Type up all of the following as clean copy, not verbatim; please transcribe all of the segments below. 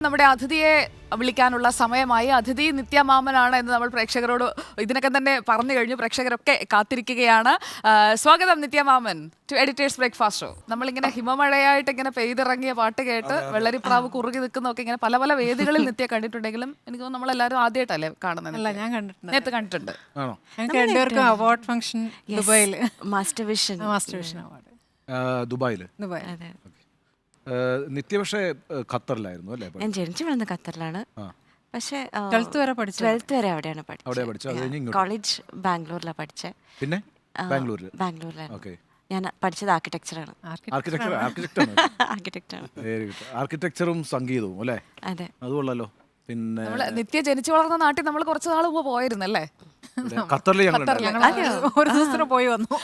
നമ്മുടെ അതിഥിയെ വിളിക്കാനുള്ള സമയമായി. അതിഥി നിത്യമാമനാണ് എന്ന് നമ്മൾ പ്രേക്ഷകരോട് ഇതിനൊക്കെ തന്നെ പറഞ്ഞു കഴിഞ്ഞു. പ്രേക്ഷകരൊക്കെ കാത്തിരിക്കുകയാണ്. സ്വാഗതം നിത്യമാമൻ ടു എഡിറ്റേഴ്സ് ബ്രേക്ക്ഫാസ്റ്റ് ഷോ. നമ്മളിങ്ങനെ ഹിമമഴയായിട്ട് ഇങ്ങനെ പെയ്തിറങ്ങിയ പാട്ട് കേട്ട് വെള്ളരിപ്രാവ് കുറുകി നിൽക്കുന്നൊക്കെ ഇങ്ങനെ പല പല വേദികളിൽ നിത്യ കണ്ടിട്ടുണ്ടെങ്കിലും എനിക്ക് തോന്നുന്നു നമ്മളെല്ലാവരും ആദ്യമായിട്ടല്ലേ കാണുന്നത്. ഞാൻ കണ്ടിട്ടുണ്ട്, നേരത്തെ കണ്ടിട്ടുണ്ട്. രണ്ടുപേർക്കും അവാർഡ് ഫംഗ്ഷൻ ദുബായിൽ, മാസ്റ്റർ വിഷൻ അവാർഡ് ദുബായിൽ. നിത്യ പക്ഷേ ഖത്തറിലായിരുന്നു അല്ലേ? ഞാൻ ജനിച്ചു വളർന്ന ഖത്തറിലാണ്. പക്ഷേ 12th വരെ പഠിച്ചു. 12th വരെ അവിടെയാണ് പഠിച്ചത്. കോളേജ് ബാംഗ്ലൂരിലാണ് പഠിച്ചത്. പിന്നെ ബാംഗ്ലൂരിലാണ്. ഞാൻ പഠിച്ചത് ആർക്കിടെക്ചറാണ്. ആർക്കിടെക്ചറും സംഗീതവും അല്ലേ? അതെ, അതുകൊള്ളല്ലോ. പിന്നെ നിത്യ ജനിച്ചു വളർന്ന നാട്ടിൽ നമ്മൾ കുറച്ച് നാൾ മുമ്പ് പോയിരുന്നല്ലേ? ഖത്തറിൽ ഒരു ദിവസത്തിന് പോയി വന്നു.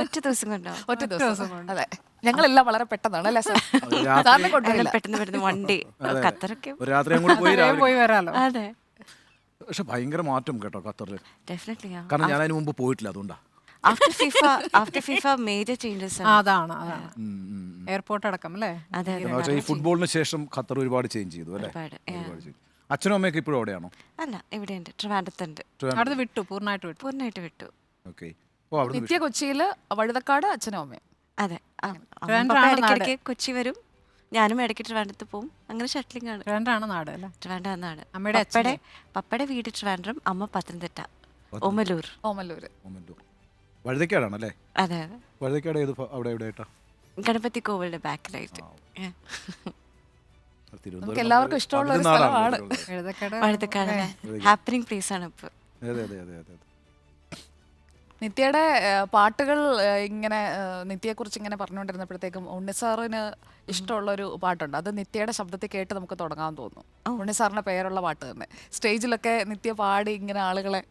ഒറ്റ ദിവസം കൊണ്ടോ? ഒറ്റ ദിവസം കൊണ്ട്. അതെ, ഞങ്ങളെല്ലാം വളരെ പെട്ടെന്നാണ് അല്ലേ സാർ? പെട്ടെന്ന് വണ്ടി ഖത്തറൊക്കെ രാത്രി അങ്ങോട്ട് പോയി വരാലോ. അതെ, പക്ഷെ ഭയങ്കര മാറ്റം കേട്ടോ ഖത്തറിൽ. ഡെഫിനറ്റ്ലി. കാരണം ഞാൻ അതിന് മുമ്പ് പോയിട്ടില്ല, അതുകൊണ്ടാ. After FIFA major changes. അതാണ് എയർപോർട്ട് അടക്കം അല്ലേ? അതെ, ഈ ഫുട്ബോളിന് ശേഷം ഖത്തർ ഒരുപാട് ചേഞ്ച് ചെയ്തു അല്ലേ? അച്ഛനും അമ്മയൊക്കെ ഇപ്പോഴും അവിടെയാണോ? അല്ല, ഇവിടെയുണ്ട്, ട്രിവാൻഡ്രത്തുണ്ട്. അവിടെ വിട്ടു, പൂർണ്ണമായിട്ട് വിട്ടു. നിത്യ കൊച്ചിയില്, വഴുതക്കാട് അച്ഛനും അമ്മയും. അതെ, ഇടയ്ക്കിടയ്ക്ക് കൊച്ചി വരും, ഞാനും ഇടയ്ക്ക് ട്രിവാൻഡ്രത്ത് പോവും. അങ്ങനെ ഷട്ടിലിംഗ് ആണ്. ട്രിവാൻഡ്രം നാട് അല്ലേ? ട്രിവാൻഡ്രം നാട്. അമ്മയുടെ പപ്പയുടെ വീട് ട്രിവാൻഡ്രം, അമ്മ പത്തനംതിട്ട, ഓമലൂർ. വഴുതക്കാടാണല്ലേ? അതെ അതെ. വഴുതക്കാട് ഏത് അവിടെ എവിടെയായിട്ടാ? ഗണപതി കോവിലിന്റെ ബാക്കിലായിട്ട്. നമുക്ക് എല്ലാവർക്കും ഇഷ്ടമുള്ള ഒരു സ്ഥലമാണ് വഴുതക്കാട്. ഹാപ്പനിങ് പ്ലേസ് ആണ് ഇപ്പൊ. നിത്യയുടെ പാട്ടുകൾ ഇങ്ങനെ നിത്യയെക്കുറിച്ച് ഇങ്ങനെ പറഞ്ഞുകൊണ്ടിരുന്നപ്പോഴത്തേക്കും ഉണ്ണിസാറിന് ഇഷ്ടമുള്ളൊരു പാട്ടുണ്ട്. അത് നിത്യയുടെ ശബ്ദത്തിൽ കേട്ട് നമുക്ക് തുടങ്ങാൻ തോന്നുന്നു. ഉണ്ണിസാറിന്റെ പേരുള്ള പാട്ട് തന്നെ. സ്റ്റേജിലൊക്കെ നിത്യ പാടി ഇങ്ങനെ ആളുകളെ.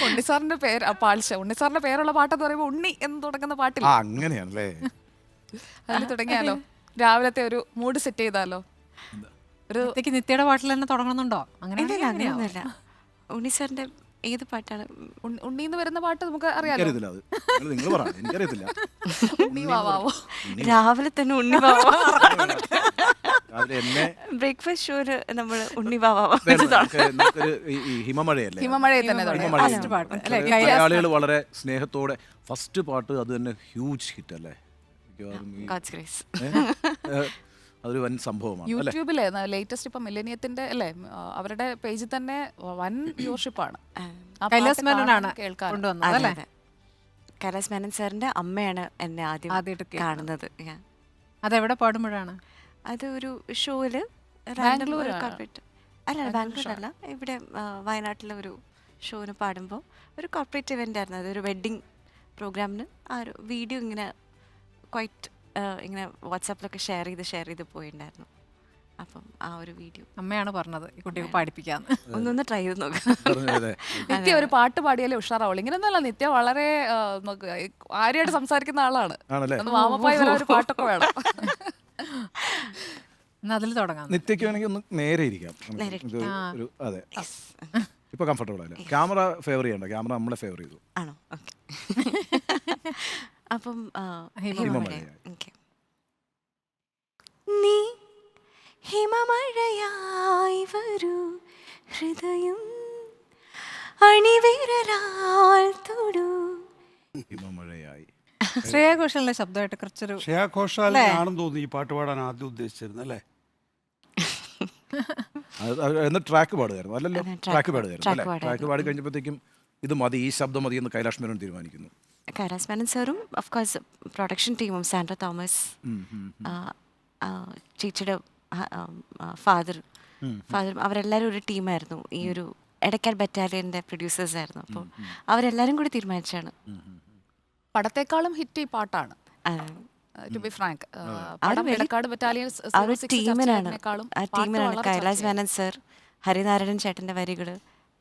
ഉണ്ണിസാറിന്റെ പേര് ഉണ്ണിസാറിന്റെ പേരുള്ള പാട്ടെന്ന് പറയുമ്പോൾ ഉണ്ണി എന്ന് തുടങ്ങുന്ന പാട്ടില്ല? അങ്ങനെയാണല്ലേ? അതിൽ തുടങ്ങിയാലോ? രാവിലത്തെ ഒരു മൂഡ് സെറ്റ് ചെയ്താലോ? ഒരു നിത്യയുടെ പാട്ടിൽ തന്നെ തുടങ്ങണമെന്നുണ്ടോ? അങ്ങനെയൊന്നുമില്ല. ഉണ്ണിസാറിന്റെ ഏത് പാട്ടാണ്? ഉണ്ണിന്ന് വരുന്ന പാട്ട് നമുക്ക് അറിയാലോ. ഉണ്ണി വാവാവോ? രാവിലെ തന്നെ ഉണ്ണി വാവാ. ബ്രേക്ക്ഫാസ്റ്റ് ഷോയില് നമ്മള് ഉണ്ണി വാവാ. ഹിമമഴയെ തന്നെ ആളുകൾ വളരെ സ്നേഹത്തോടെ ഫസ്റ്റ് പാട്ട് അത് തന്നെ ഹ്യൂജ് ഹിറ്റ് അല്ലേ? അതൊരു വൻ സംഭവമാണ്. യൂട്യൂബിലെ ലേറ്റസ്റ്റ് ഇപ്പൊ മില്ലേനിയത്തിന്റെ അല്ലേ, അവരുടെ പേജിൽ തന്നെ വൻ വ്യൂവർഷിപ്പാണ്. കൈലാസ് മേനൻ സാറിന്റെ അമ്മയാണ് എന്നെ ആദ്യമായിട്ട് കാണുന്നത്. അതെവിടെ പാടുമ്പോഴാണ്? അത് ഒരു ഷോയില്, ബാംഗ്ലൂരല്ല, ഇവിടെ വയനാട്ടിലെ ഒരു ഷോന് പാടുമ്പോൾ ഒരു കോർപ്പറേറ്റ് ഇവന്റ് ആയിരുന്നു. അതൊരു വെഡ്ഡിങ് പ്രോഗ്രാമിന് ആ ഒരു വീഡിയോ ഇങ്ങനെ ക്വൈറ്റ് ഇങ്ങനെ വാട്സാപ്പിലൊക്കെ ഷെയർ ചെയ്ത് പോയിട്ടുണ്ടായിരുന്നു. അപ്പം ആ ഒരു വീഡിയോ അമ്മയാണ് പറഞ്ഞത് ഈ കുട്ടിയെ പാടിപ്പിക്കാന്ന്. ഒന്നൊന്ന് ട്രൈ ചെയ്ത് നോക്കാം. നിത്യ ഒരു പാട്ട് പാടിയാലേ ഉഷാറാവുള്ളൂ. ഇങ്ങനെയൊന്നുമല്ല, നിത്യ വളരെ ആര്യായിട്ട് സംസാരിക്കുന്ന ആളാണ്. മാമപ്പായി വരെ ഒരു പാട്ടൊക്കെ വേണം. അതിൽ തുടങ്ങാം. നിത്യക്ക് വേണമെങ്കിൽ ഒന്ന് നേരെ ഇരിക്കാം. അതെ, ഇപ്പൊ കംഫർട്ടബിൾ അല്ലേ? ക്യാമറ ഫേവർ ചെയ്യണ്ട, ക്യാമറ നമ്മളെ ഫേവർ ചെയ്തു. ആണോ? ഓക്കെ. അപ്പം നീ ഹിമമഴയായി വരൂ, ഹൃദയം അണിവിരലാൽ തൊടൂ. ഹിമമഴയായി ശ്രേയ ഘോഷാലിന്റെ ശബ്ദമായിട്ട് കുറച്ചൊരു ശ്രേയ ഘോഷാലിനാണെന്ന് തോന്നുന്നു ഈ പാട്ട് പാടാൻ ആദ്യം ഉദ്ദേശിച്ചിരുന്നു അല്ലേ? ട്രാക്ക് പാടുമായിരുന്നു അല്ലല്ലോ? ട്രാക്ക് പാടി കഴിഞ്ഞപ്പോഴത്തേക്കും ഇത് മതി, ഈ ശബ്ദം മതി എന്ന് കൈലാഷ് മേനോൻ തീരുമാനിക്കുന്നു. കൈലാസ് മേനൻ സാറും ഓഫ് കോഴ്സ് പ്രൊഡക്ഷൻ ടീമും, സാൻഡ്ര തോമസ്, ചേച്ചിയുടെ ഫാദറും അവരെല്ലാവരും ഒരു ടീമായിരുന്നു. ഈ ഒരു എടക്കാട് ബറ്റാലിയൻ്റെ പ്രൊഡ്യൂസേഴ്സ് ആയിരുന്നു. അപ്പോൾ അവരെല്ലാവരും കൂടി തീരുമാനിച്ചാണ്. പടത്തെക്കാളും ഹിറ്റ് ഈ പാട്ടാണ്, ടു ബി ഫ്രാങ്ക്. ടീമിനാണ് കൈലാസ് മേനൻ സർ, ഹരിനാരായണൻ ചേട്ടൻ്റെ വരികൾ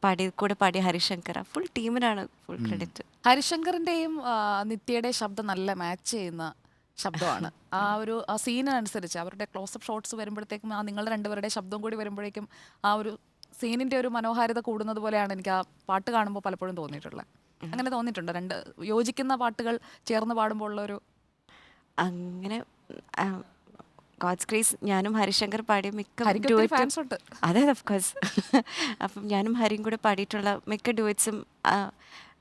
പാടിയ ഹരിശങ്കർ, ഫുൾ ടീമിനാണ് ഫുൾ ക്രെഡിറ്റ്. ഹരിശങ്കറിന്റെയും നിത്യയുടെ ശബ്ദം നല്ല മാച്ച് ചെയ്യുന്ന ശബ്ദമാണ്. ആ സീനിനനുസരിച്ച് അവരുടെ ക്ലോസപ്പ് ഷോട്ട്സ് വരുമ്പോഴത്തേക്കും നിങ്ങളുടെ രണ്ടുപേരുടെ ശബ്ദം കൂടി വരുമ്പോഴേക്കും ആ ഒരു സീനിന്റെ ഒരു മനോഹാരിത കൂടുന്നത് പോലെയാണ് എനിക്ക് ആ പാട്ട് കാണുമ്പോൾ പലപ്പോഴും തോന്നിയിട്ടുള്ളത്. അങ്ങനെ തോന്നിയിട്ടുണ്ട്? രണ്ട് യോജിക്കുന്ന പാട്ടുകൾ ചേർന്ന് പാടുമ്പോൾ ഉള്ളൊരു അങ്ങനെ ഗോഡ്സ് ഗ്രേസ് ഞാനും ഹരിശങ്കർ പാടിയ മിക്ക ഹരിക്ക് ഒത്തിരി duet ഉം- fans ഉണ്ട്. അതെ ഓഫ് കോഴ്സ്. അപ്പം ഞാനും ഹരിയും കൂടെ പാടിയിട്ടുള്ള മിക്ക ഡുവറ്റ്സും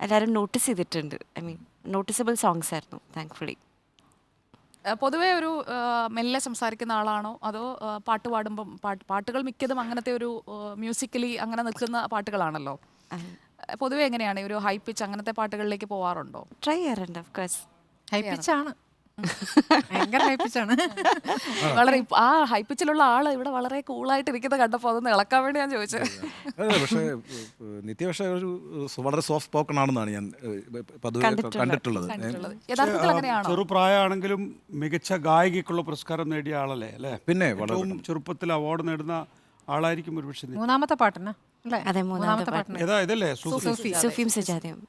എല്ലാവരും നോട്ടീസ് ചെയ്തിട്ടുണ്ട്. ഐ മീൻ നോട്ടീസബിൾ സോങ്സ് ആയിരുന്നു താങ്ക്ഫുള്ളി. പൊതുവേ ഒരു മെല്ലെ സംസാരിക്കുന്ന ആളാണോ അതോ പാട്ട് പാടുമ്പം പാട്ടുകൾ മിക്കതും അങ്ങനത്തെ ഒരു മ്യൂസിക്കലി അങ്ങനെ നിൽക്കുന്ന പാട്ടുകളാണല്ലോ. പൊതുവേ എങ്ങനെയാണ് ഈ ഒരു ഹൈ പിച്ച് അങ്ങനത്തെ പാട്ടുകളിലേക്ക് പോവാറുണ്ടോ? ട്രൈ ചെയ്യാറുണ്ട് ഓഫ് കോഴ്സ്. ഹൈപ്പിച്ചാണ്. ഭയങ്കര ഹൈപ്പിച്ചാണ്. വളരെ ആ ഹൈ പിച്ചിലുള്ള ആള് ഇവിടെ വളരെ കൂളായിട്ട് ഇരിക്കുന്നത് കണ്ടപ്പോൾ അതൊന്ന് ഇളക്കാൻ വേണ്ടി ഞാൻ ചോദിച്ചത്. അതെ, പക്ഷേ നിത്യ പക്ഷേ ഒരു വളരെ സോഫ്റ്റ് സ്പോക്കൺ ആണെന്നാണ് ഞാൻ പതിവ് കണ്ടിട്ടുള്ളത്. യഥാർത്ഥത്തിൽ അങ്ങനെയാണോ? ചെറുപ്രായമാണെങ്കിലും മികച്ച ഗായികയ്ക്കുള്ള പുരസ്കാരം നേടിയ ആളല്ലേ അല്ലേ? പിന്നെ ഏറ്റവും ചെറുപ്പത്തിൽ അവാർഡ് നേടുന്ന ആളായിരിക്കും ഒരുപക്ഷെ നീ. മൂന്നാമത്തെ പാട്ടിന് അല്ലേ? അതെ, മൂന്നാമത്തെ പാട്ടിന്. ഏതാ ഇതല്ലേ സുഫിയും സുജാതയും.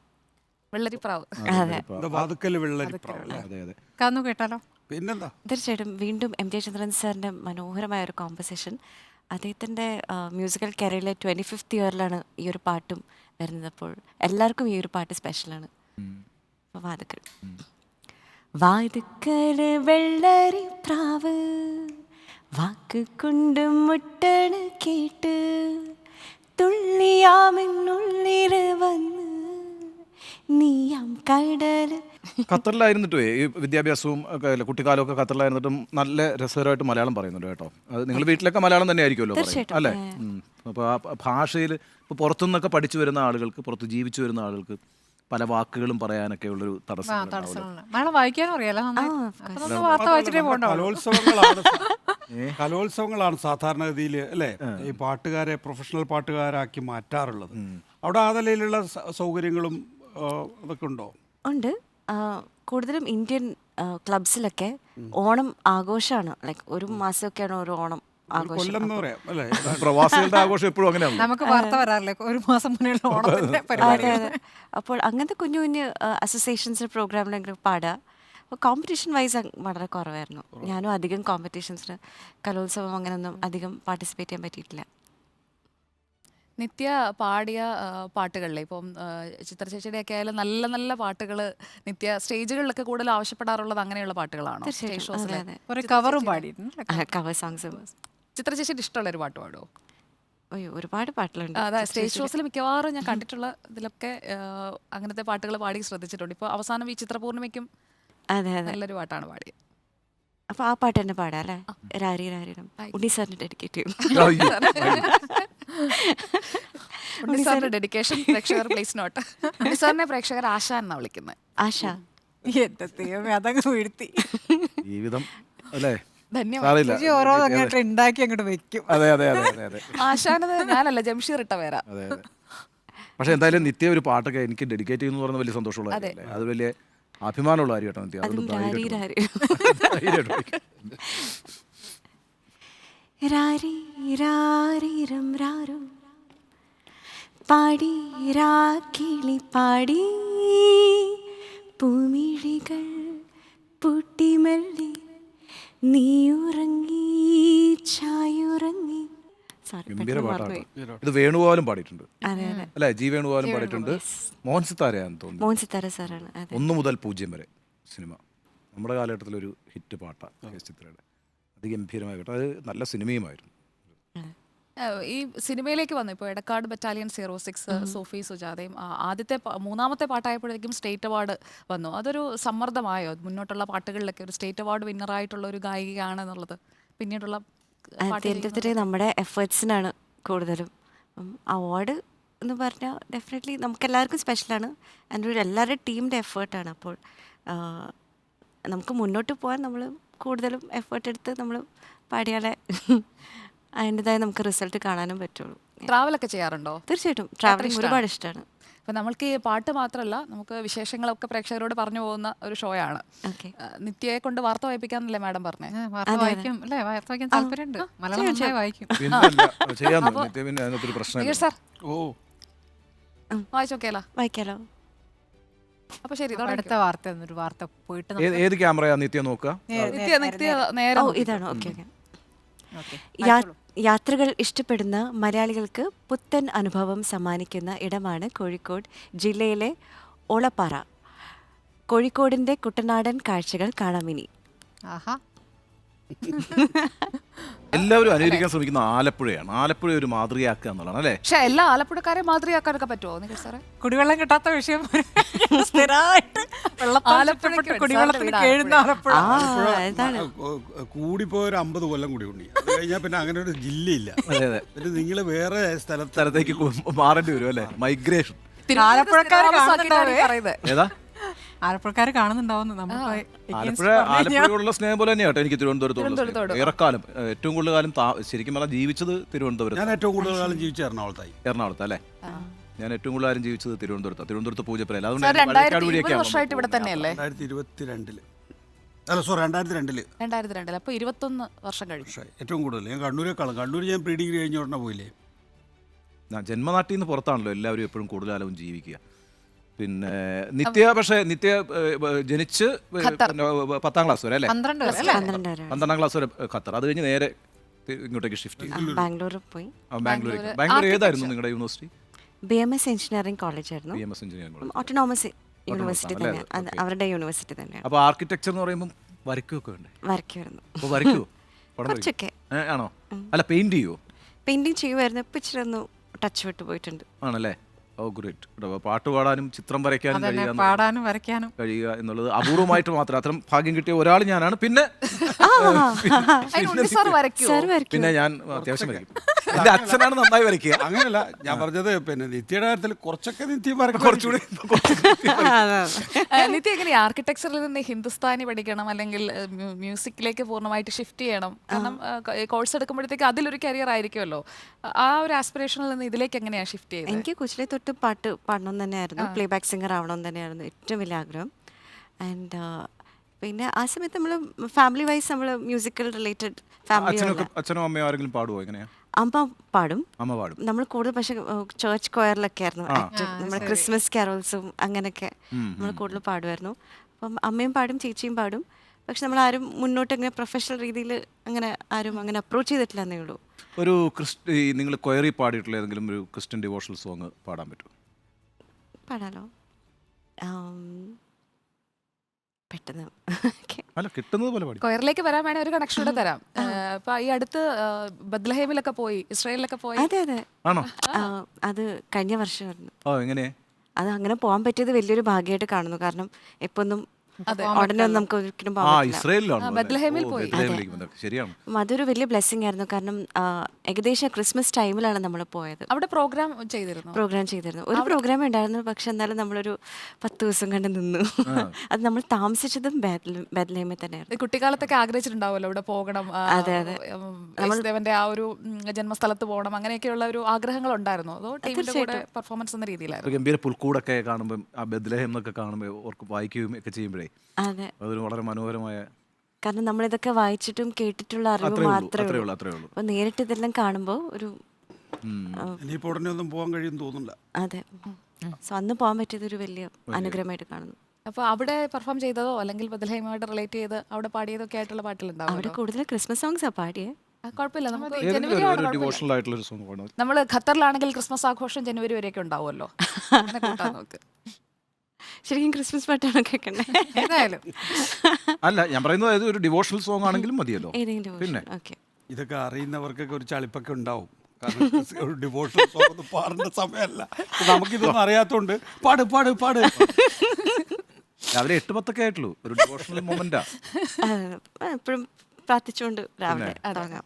വെള്ളരിപ്രാവ്. അതെ വാതുക്കൽ വെള്ളരിപ്രാവ് അല്ലേ? അതെ അതെ. കന്നു കേട്ടാലോ? പിന്നെന്താ? തീർച്ചയായിട്ടും വീണ്ടും എം ജെ ചന്ദ്രൻ സാറിൻ്റെ മനോഹരമായ ഒരു കോമ്പസിഷൻ. അദ്ദേഹത്തിൻ്റെ മ്യൂസിക്കൽ കരിയറിലെ 25th ഇയറിലാണ് ഈ ഒരു പാട്ടും വരുന്നത്. അപ്പോൾ എല്ലാവർക്കും ഈ ഒരു പാട്ട് സ്പെഷ്യലാണ്. അപ്പോൾ വാതുക്കൽ വാതുക്കൽ വെള്ളരിപ്രാവ് വാക്ക് കൊണ്ട് മുട്ടണ് കേട്ട് തുള്ളിയാമെന്നുള്ളില് വന്ന് നീയാം കടൽ. ഖത്തറിലായിരുന്നിട്ടേ ഈ വിദ്യാഭ്യാസവും ഒക്കെ അല്ല, കുട്ടിക്കാലമൊക്കെ ഖത്തറിലായിരുന്നിട്ടും നല്ല രസകരമായിട്ട് മലയാളം പറയുന്നുണ്ട് കേട്ടോ. അത് നിങ്ങൾ വീട്ടിലൊക്കെ മലയാളം തന്നെ ആയിരിക്കുമല്ലോ പറയുന്നത് അല്ലേ? അപ്പോൾ ആ ഭാഷയിൽ ഇപ്പോൾ പുറത്തുനിന്നൊക്കെ പഠിച്ചു വരുന്ന ആളുകൾക്ക്, പുറത്ത് ജീവിച്ചു വരുന്ന ആളുകൾക്ക് പല വാക്കുകളും പറയാനൊക്കെ ഉള്ളൊരു തടസ്സം. തടസ്സമാണ്. മലയാളം വായിക്കാനും അറിയാലോ നന്നായി. അപ്പൊ നമ്മൾ വാർത്ത വായിച്ചിട്ടേ പോകണ്ടോ? കലോത്സവങ്ങളാണ് സാധാരണഗതിയിൽ അല്ലേ ഈ പാട്ടുകാരെ പ്രൊഫഷണൽ പാട്ടുകാരാക്കി മാറ്റാറുള്ളത്. അവിടെ ആ നിലയിലുള്ള സൗകര്യങ്ങളും അതൊക്കെ ഉണ്ടോ? ഉണ്ട്. കൂടുതലും ഇന്ത്യൻ ക്ലബ്സിലൊക്കെ ഓണം ആഘോഷമാണ്. ലൈക്ക് ഒരു മാസമൊക്കെയാണ് ഒരു ഓണം ആഘോഷം. കൊല്ലം എന്ന് പറയാം അല്ലേ? പ്രവാസികളുടെ ആഘോഷം എപ്പോഴും അങ്ങനെയാണ്. നമുക്ക് വാർത്ത വരാറില്ലേ ഒരു മാസം മുന്നേയുള്ള ഓണത്തിന്റെ പരിപാടി? അതെ അതെ. അപ്പോൾ അങ്ങനത്തെ കുഞ്ഞു കുഞ്ഞു അസോസിയേഷൻസിൻ്റെ പ്രോഗ്രാമിലെങ്കിലും പാടുക. അപ്പോൾ കോമ്പറ്റീഷൻ വൈസ് വളരെ കുറവായിരുന്നു. ഞാനും അധികം കോമ്പറ്റീഷൻസിന് കലോത്സവം അങ്ങനെയൊന്നും അധികം പാർട്ടിസിപ്പേറ്റ് ചെയ്യാൻ പറ്റിയിട്ടില്ല. നിത്യ പാടിയ പാട്ടുകളിലെ ഇപ്പം ചിത്ര ചേച്ചിയുടെയൊക്കെ ആയാലും നല്ല നല്ല പാട്ടുകൾ നിത്യ സ്റ്റേജുകളിലൊക്കെ കൂടുതൽ ആവശ്യപ്പെടാറുള്ളത് അങ്ങനെയുള്ള പാട്ടുകളാണോ? സ്റ്റേജ് ഷോസിലെ ഒരു കവറും പാടിയിട്ടുണ്ട്. Cover songs. ചിത്ര ചേച്ചിയുടെ ഇഷ്ടമുള്ള ഒരു പാട്ട് പാടുമോ? അയ്യോ, ഒരുപാട് പാട്ടുകളുണ്ട്. അതെ, സ്റ്റേജ് ഷോസിൽ മിക്കവാറും ഞാൻ കണ്ടിട്ടുള്ള ഇതിലൊക്കെ അങ്ങനത്തെ പാട്ടുകൾ പാടി ശ്രദ്ധിച്ചിട്ടുണ്ട്. ഇപ്പോൾ അവസാനം ഈ ചിത്രപൂർണ്ണിമയ്ക്കും അതെ അതെ. നല്ലൊരു പാട്ടാണ് പാടിയത്. അപ്പോൾ ആ പാട്ട് തന്നെ പാടാം അല്ലേ? രാരി രാരിരം ഉണ്ണി സാറിന് ഡെഡിക്കേറ്റ് ചെയ്യും. ഉണ്ണിസാറിന്റെ ഡെഡിക്കേഷൻ പ്രേക്ഷകർ പ്ലീസ് നോട്ട്. ഉണ്ണിസാറിനെ പ്രേക്ഷകർ ആശ എന്നാ വിളിക്കുന്നത്. ആശ. എന്റെ ദൈവമേ, അതങ്ങ് വീഴ്ത്തി. ജീവിതം അല്ലേ? ധന്യവാദം. ഓരോ അങ്ങോട്ട് ഉണ്ടാക്കി അങ്ങോട്ട് വെക്കും. അതെ അതെ അതെ അതെ അതെ. ആശാനത് ഞാനല്ല, ജംഷീർ ഇട്ട പേരാ. അതെ അതെ. പക്ഷെ എന്തായാലും നിത്യ ഒരു പാട്ടൊക്കെ എനിക്ക് ഡെഡിക്കേറ്റ് ചെയ്യുന്നു പറഞ്ഞ വലിയ സന്തോഷമുള്ള കാര്യമല്ലേ? അത് വലിയ അഭിമാനമുള്ള കാര്യം കേട്ടോ നിത്യ. അതും രാരി രാരി രാരി രാരിരം രാരോ പാടി രാക്കിളി പാടി പൂമിഴികൾ പൂട്ടിമല്ലി നീയുറങ്ങി ചായുറങ്ങി. ഗംഭീര പാട്ടാണ്. ഇത് വേണുഗോപാലും പാടിയിട്ടുണ്ട് അതെ അതെ. അല്ലേ? ജി വേണുഗോപാലും പാടിയിട്ടുണ്ട്. മോഹൻ സിത്താരയാന്ന് തോന്നുന്നു. മോഹൻ സിത്താര സാറാണ്. അതെ. 1 മുതൽ 0 വരെ സിനിമ നമ്മുടെ കാലഘട്ടത്തിലൊരു ഹിറ്റ് പാട്ടാണ് ചിത്രയുടെ. അതിഗംഭീരമായ കേട്ടോ. അത് നല്ല സിനിമയുമായിരുന്നു. ഈ സിനിമയിലേക്ക് വന്നു ഇപ്പോൾ എടക്കാട് ബറ്റാലിയൻ 06 സോഫി സുജാതയും ആദ്യത്തെ മൂന്നാമത്തെ പാട്ടായപ്പോഴേക്കും സ്റ്റേറ്റ് അവാർഡ് വന്നു. അതൊരു സമ്മർദ്ദമായോ മുന്നോട്ടുള്ള പാട്ടുകളിലൊക്കെ ഒരു സ്റ്റേറ്റ് അവാർഡ് വിന്നറായിട്ടുള്ള ഒരു ഗായികയാണെന്നുള്ളത്? പിന്നീടുള്ള നമ്മുടെ എഫേർട്സിനാണ് കൂടുതലും. അവാർഡ് എന്ന് പറഞ്ഞാൽ ഡെഫിനറ്റ്ലി നമുക്ക് എല്ലാവർക്കും സ്പെഷ്യലാണ്. അതിൻ്റെ എല്ലാവരുടെയും ടീമിൻ്റെ എഫേർട്ടാണ്. അപ്പോൾ നമുക്ക് മുന്നോട്ട് പോകാൻ നമ്മൾ കൂടുതലും എഫേർട്ട് എടുത്ത് നമ്മൾ പാടിയാലേ അതിൻ്റെതായ നമുക്ക് റിസൾട്ട് കാണാനും പറ്റുള്ളൂ. ട്രാവലൊക്കെ ചെയ്യാറുണ്ടോ? തീർച്ചയായിട്ടും ട്രാവലിംഗ് ഒരുപാട് ഇഷ്ടമാണ്. അപ്പം നമ്മൾക്ക് ഈ പാട്ട് മാത്രമല്ല, നമുക്ക് വിശേഷങ്ങളൊക്കെ പ്രേക്ഷകരോട് പറഞ്ഞു പോകുന്ന ഒരു ഷോ ആണ്. നിത്യയെ കൊണ്ട് വാർത്ത വായിപ്പിക്കാന്നല്ലേ മാഡം പറഞ്ഞേ? വാർത്ത വായിക്കും അല്ലേ? വാർത്ത വായിക്കാൻ താല്പര്യമുണ്ട്. മലയാളം നന്നായി വായിക്കും. സാർ ഓ വായിച്ചോക്കേല വായിക്കാലോ. അപ്പൊ ശരി, അടുത്ത വാർത്ത ഒരു വാർത്ത പോയിട്ട് ഏത് ക്യാമറയാ നിത്യ നോക്കുക? നേരെ ഇതാണോ? Okay okay. യാത്രകൾ ഇഷ്ടപ്പെടുന്ന മലയാളികൾക്ക് പുത്തൻ അനുഭവം സമ്മാനിക്കുന്ന ഇടമാണ് കോഴിക്കോട് ജില്ലയിലെ ഓളപ്പാറ. കോഴിക്കോടിൻ്റെ കുട്ടനാടൻ കാഴ്ചകൾ കാണാമിനി. ആഹാ. എല്ലാവരും അനുകരിക്കാൻ ശ്രമിക്കുന്ന ആലപ്പുഴയാണ്. ആലപ്പുഴ ഒരു മാതൃകയാക്കുക എന്നുള്ളതാണ് അല്ലേ? പക്ഷെ എല്ലാ ആലപ്പുഴക്കാരെ മാതൃകയാക്കാനൊക്കെ പറ്റുമോ നിഖിൽ സാറേ? കുടിവെള്ളം കിട്ടാത്ത വിഷയം സ്ഥിരമായിട്ട് ആലപ്പുഴയ്ക്ക് കുടിവെള്ളത്തിന് സാറിന്റെ കേഴുന്ന ആലപ്പുഴ. അതാണ് കൂടിപ്പോ ഒരു 50 കൊല്ലം കൂടി ഉണ്ട്. അത് കഴിഞ്ഞാൽ പിന്നെ അങ്ങനെ ഒരു ജില്ലയില്ല. അതെ അതെ. പിന്നെ നിങ്ങൾ വേറെ സ്ഥലത്തേക്ക് മാറേണ്ടി വരും അല്ലേ? മൈഗ്രേഷൻ. ആലപ്പുഴക്കാര് താമസാക്കിയിട്ടാണ് ഈ പറയുന്നത്. ഏതാ? ആലപ്പുഴക്കാർ കാണുന്നുണ്ടാവുന്നു ആലപ്പുഴയോടുള്ള സ്നേഹം പോലെ തന്നെയാട്ടോ എനിക്ക് തിരുവനന്തപുരത്തോട് ഏറെക്കാലം ഏറ്റവും കൂടുതൽ കാലം ശരിക്കും പറഞ്ഞാൽ ജീവിച്ചത് തിരുവനന്തപുരത്ത്. ഞാൻ ഏറ്റവും കൂടുതൽ കാലം ജീവിച്ച എറണാകുളത്തായി. എറണാകുളത്ത് അല്ലേ? ഞാൻ ഏറ്റവും കൂടുതൽ കാലം ജീവിച്ചത് തിരുവനന്തപുരത്ത് പൂജപ്പുരയിൽ. സാർ അതുകൊണ്ട് 2020 വർഷമായിട്ട് ഇവിടെ തന്നെയല്ലേ? 2022 അല്ല സോറി 2002 2002 അപ്പൊ 21 വർഷം കഴിഞ്ഞു. ഏറ്റവും കൂടുതൽ ഞാൻ കണ്ണൂരേക്കാളും. കണ്ണൂർ ഞാൻ പ്രീ ഡിഗ്രി കഴിഞ്ഞ ഉടനെ പോയില്ലേ. ജന്മനാട്ടിൽ നിന്ന് പുറത്താണല്ലോ എല്ലാവരും എപ്പോഴും കൂടുതൽ കാലവും ജീവിക്കുക. പിന്നെ നിത്യ ജനിച്ച് 10ാം ക്ലാസ് വരെ അല്ലേ? 12ാം ക്ലാസ് വരെ ഖത്തർ. അത് കഴിഞ്ഞ് നേരെ ഇങ്ങോട്ടേക്ക് ഷിഫ്റ്റ് ചെയ്തു. ബാംഗ്ലൂരിൽ പോയി. ബാംഗ്ലൂർ ഏതായിരുന്നു നിങ്ങളുടെ യൂണിവേഴ്സിറ്റി? BMS എഞ്ചിനീയറിംഗ് കോളേജ് ആയിരുന്നു. BMS engineering college autonomous university തന്നെയാണ്. അവരുടെ യൂണിവേഴ്സിറ്റി തന്നെയാണ്. അപ്പോൾ ആർക്കിടെക്ചർ എന്ന് പറയുമ്പോൾ വരയ്ക്കുകയൊക്കെ ഉണ്ട്. വരയ്ക്കുമായിരുന്നു. അപ്പോൾ വരയ്ക്കുമോ? കുറച്ചൊക്കെ. ആണോ? അല്ല പെയിന്റ് ചെയ്യുമോ? പെയിന്റിങ് ചെയ്യുമായിരുന്നു. ഇപ്പം ഇച്ചിരി ഒന്ന് ടച്ച് വിട്ട് പോയിട്ടുണ്ട്. ആണല്ലേ? ഓ ഗ്രേറ്റ്. പാട്ട് പാടാനും ചിത്രം വരയ്ക്കാനും പാടാനും വരയ്ക്കാനും കഴിയുക എന്നുള്ളത് അപൂർവമായിട്ട് മാത്രം. അത്തരം ഭാഗ്യം കിട്ടിയ ഒരാൾ ഞാനാണ്. പിന്നെ പിന്നെ ഞാൻ അത്യാവശ്യം വരയ്ക്കും. എന്റെ അച്ഛനാണ് നന്നായി വരയ്ക്കുക. അങ്ങനെയല്ല ഞാൻ പറഞ്ഞത്. പിന്നെ നിത്യയുടെ കാര്യത്തിൽ കുറച്ചൊക്കെ നിത്യം കുറച്ചുകൂടി നിത്യ എങ്ങനെയാ ആർക്കിടെക്ചറിൽ നിന്ന് ഹിന്ദുസ്ഥാനി പഠിക്കണം അല്ലെങ്കിൽ മ്യൂസിക്കിലേക്ക് പൂർണ്ണമായിട്ട് ഷിഫ്റ്റ് ചെയ്യണം? കാരണം കോഴ്സ് എടുക്കുമ്പോഴത്തേക്ക് അതിലൊരു കരിയർ ആയിരിക്കുമല്ലോ. ആ ഒരു ആസ്പിറേഷനിൽ നിന്ന് ഇതിലേക്ക് എങ്ങനെയാ ഷിഫ്റ്റ് ചെയ്തത്? എനിക്ക് കൊച്ചിലെ തൊട്ട് പാട്ട് പാടണം തന്നെയായിരുന്നു. പ്ലേ ബാക്ക് സിംഗർ ആവണം തന്നെയായിരുന്നു ഏറ്റവും വലിയ ആഗ്രഹം. ആൻഡ് പിന്നെ ആ സമയത്ത് നമ്മൾ ഫാമിലി വൈസ് നമ്മൾ മ്യൂസിക്കൽ റിലേറ്റഡ് ഫാമിലി. അച്ഛനും അമ്മയോ ആരെങ്കിലും പാടുമോ? എങ്ങനെയാ? അമ്മ പാടും. അമ്മ പാടും. നമ്മൾ കൂടുതൽ പക്ഷെ ചേർച്ച് കൊയറിലൊക്കെ ആയിരുന്നു ആക്റ്റീവ്. നമ്മൾ ക്രിസ്മസ് കാരോൾസും അങ്ങനെയൊക്കെ നമ്മൾ കൂടുതൽ പാടുമായിരുന്നു. അപ്പം അമ്മയും പാടും ചേച്ചിയും പാടും. പക്ഷെ നമ്മൾ ആരും മുന്നോട്ട് ഇങ്ങനെ പ്രൊഫഷണൽ രീതിയിൽ അങ്ങനെ ആരും അങ്ങനെ അപ്രോച്ച് ചെയ്തിട്ടില്ല എന്നേ ഉള്ളൂ. ഒരു നിങ്ങൾ കൊയറി പാടിയിട്ടുള്ള ഏതെങ്കിലും ഒരു ക്രിസ്ത്യൻ ഡിവോഷണൽ സോങ് പാടാൻ പറ്റുമോ? പാടാലോ. പെട്ടെന്ന് അല്ല കിട്ടുന്നത് പോലെ പാടി. കൊയറിലേക്ക് വരാൻ വേണേ ഒരു കണക്ഷൻ കൂടെ തരാം. ഇപ്പൊ ഈ അടുത്ത് ബത്ലഹേമിലൊക്കെ പോയി, ഇസ്രായേലിലൊക്കെ പോയി. അതെ അതെ. ആണോ? അത് കഴിഞ്ഞ വർഷമായിരുന്നു. ഓ എങ്ങനെ? അത് അങ്ങനെ പോകാൻ പറ്റിയത് വലിയൊരു ഭാഗ്യമായിട്ട് കാണുന്നു. കാരണം എപ്പൊന്നും ഉടനെ ഒന്നും നമുക്ക് ഒരിക്കലും ബത്ലഹേമിൽ പോയി. ശരിയാണ്. അതൊരു വലിയ ബ്ലെസ്സിങ് ആയിരുന്നു. കാരണം ഏകദേശം ക്രിസ്മസ് ടൈമിലാണ് നമ്മൾ പോയത്. അവിടെ പ്രോഗ്രാം ചെയ്തിരുന്നു. ഒരു പ്രോഗ്രാം ഉണ്ടായിരുന്നു. പക്ഷെ എന്നാലും നമ്മളൊരു 10 ദിവസം കണ്ട് നിന്നു. അത് നമ്മൾ താമസിച്ചതും ബത്ലഹേമിൽ തന്നെയായിരുന്നു. കുട്ടിക്കാലത്തൊക്കെ ആഗ്രഹിച്ചിട്ടുണ്ടാവുമല്ലോ ഇവിടെ പോകണം, ദേവന്റെ ആ ഒരു ജന്മസ്ഥലത്ത് പോകണം, അങ്ങനെയൊക്കെയുള്ള ഒരു ആഗ്രഹങ്ങൾ ഉണ്ടായിരുന്നു. അതോ ടീമിന്റെ കൂടെ പെർഫോമൻസ് എന്ന രീതിയിലായിരുന്നു? ഗംഭീര പുൽക്കൂടൊക്കെ കാണുമ്പോൾ ആ ബത്ലഹേം എന്നൊക്കെ കാണുമ്പോൾ വായിക്കുകയും ഒക്കെ ചെയ്യുമ്പോഴേ അതെ അതൊരു വളരെ മനോഹരമായ. കാരണം നമ്മളിതൊക്കെ വായിച്ചിട്ടും കേട്ടിട്ടുള്ള അറിവ് മാത്രമേ ഉള്ളൂ. അപ്പൊ നേരിട്ട് ഇതെല്ലാം കാണുമ്പോൾ ഒരു ഇനിയിപ്പോൾ ഉടനെ ഒന്നും പോകാൻ കഴിയുമെന്ന് തോന്നുന്നില്ല. അതെ. സോ അന്ന് പോകാൻ പറ്റിയത് ഒരു വലിയ അനുഗ്രഹമായിട്ട് കാണുന്നു. അപ്പോൾ അവിടെ പെർഫോം ചെയ്തതോ അല്ലെങ്കിൽ ബത്ലഹേമുമായിട്ട് റിലേറ്റ് ചെയ്ത് അവിടെ പാടിയതൊക്കെ ആയിട്ടുള്ള പാട്ടുകളുണ്ടാവും? അവിടെ കൂടുതൽ ക്രിസ്മസ് സോങ്സാ പാടിയേ. കുഴപ്പമില്ല. നമുക്ക് ജനുവരി നമ്മൾ ഖത്തറിലാണെങ്കിൽ ക്രിസ്മസ് ആഘോഷം ജനുവരി വരെയൊക്കെ ഉണ്ടാവുമല്ലോ. നോക്ക് ശരിക്കും ക്രിസ്മസ് പാട്ടാണ് കേൾക്കണ്ടേ? ഏതായാലും അല്ല ഞാൻ പറയുന്നത് ഒരു ഡിവോഷണൽ സോങ് ആണെങ്കിലും മതിയല്ലോ. പിന്നെ ഇതൊക്കെ അറിയുന്നവർക്കൊക്കെ ഒരു ചളിപ്പൊക്കെ ഉണ്ടാവും. കാരണം ഒരു ഡിവോഷണൽ സോങ് ഒന്നും പാടേണ്ട സമയമല്ല. നമുക്കിതൊന്നും അറിയാത്തോണ്ട് പാട് പാട് പാട്. രാവിലെ 8-10 ആയിട്ടുള്ളൂ. ഒരു ഡിവോഷണൽ മൊമെന്റാ. എപ്പോഴും പ്രാർത്ഥിച്ചുകൊണ്ട് രാവിലെ തുടങ്ങാം.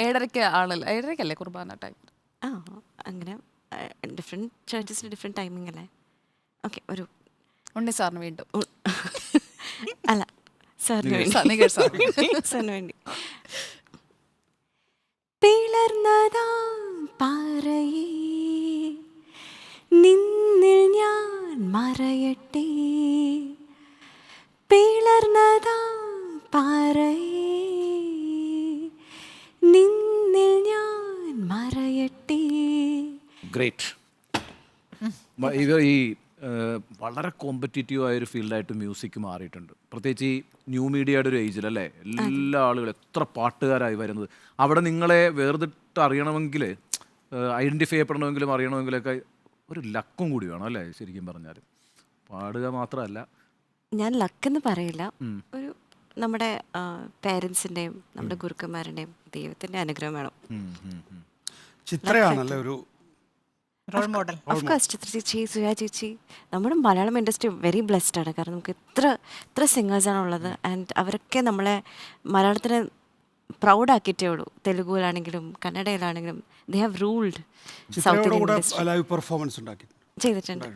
7:30 ആണല്ലോ. 7:30 കുർബാന ടൈം? അങ്ങനെ ഡിഫറെൻറ്റ് ചർച്ചസിന് ഡിഫറെൻറ്റ് ടൈമിംഗ് അല്ലേ? ഓക്കെ. ഒരു ഉണ്ണി സാറിന് വീണ്ടും അല്ല സാറിന് വേണ്ടി. പിളർന്നതാം പാറയേ നിന്നിൽ ഞാൻ മറയട്ടെ, പിളർന്നതാം പാറയേ നിന്നിൽ ഞാൻ മറയട്ടെ. ഗ്രേറ്റ്. ഈ വളരെ കോമ്പറ്റീറ്റീവ് ആയൊരു ഫീൽഡായിട്ട് മ്യൂസിക് മാറിയിട്ടുണ്ട്. പ്രത്യേകിച്ച് ഈ ന്യൂ മീഡിയയുടെ ഒരു ഏജിൽ അല്ലേ? എല്ലാ ആളുകളും എത്ര പാട്ടുകാരായി വരുന്നത്. അവിടെ നിങ്ങളെ വേർതിട്ട് അറിയണമെങ്കിൽ, ഐഡൻറ്റിഫൈ ചെയ്യപ്പെടണമെങ്കിലും അറിയണമെങ്കിലൊക്കെ ഒരു ലക്കും കൂടി വേണം അല്ലേ? ശരിക്കും പറഞ്ഞാൽ പാടുക മാത്രമല്ല. ഞാൻ ലക്കെന്ന് പറയില്ല, ഒരു നമ്മുടെ പേരൻസിൻ്റെയും നമ്മുടെ ഗുരുക്കന്മാരുടെയും ദൈവത്തിൻ്റെ അനുഗ്രഹം വേണം. ചിത്രയാണല്ലേ ഒരു റോൾ മോഡൽ. ഓഫ് കോഴ്സ് ചിത്ര ചേച്ചി, സുജാ ചേച്ചി, നമ്മുടെ മലയാളം ഇൻഡസ്ട്രി വെരി ബ്ലെസ്ഡ് ആണ്. കാരണം നമുക്ക് ഇത്ര സിംഗേഴ്സാണ് ഉള്ളത്. ആൻഡ് അവരൊക്കെ നമ്മളെ മലയാളത്തിന് പ്രൗഡാക്കിയിട്ടേ ഉള്ളൂ. തെലുഗുവിലാണെങ്കിലും കന്നഡയിലാണെങ്കിലും ദേ ഹാവ് റൂൾഡ് സൗത്ത് ചിത്രയോട് ഇന്ത്യൻ കൂടെ ഇൻഡസ്ട്രി. ലൈവ് പെർഫോമൻസ് ഉണ്ടാക്കി ചെയ്തിട്ടുണ്ട്.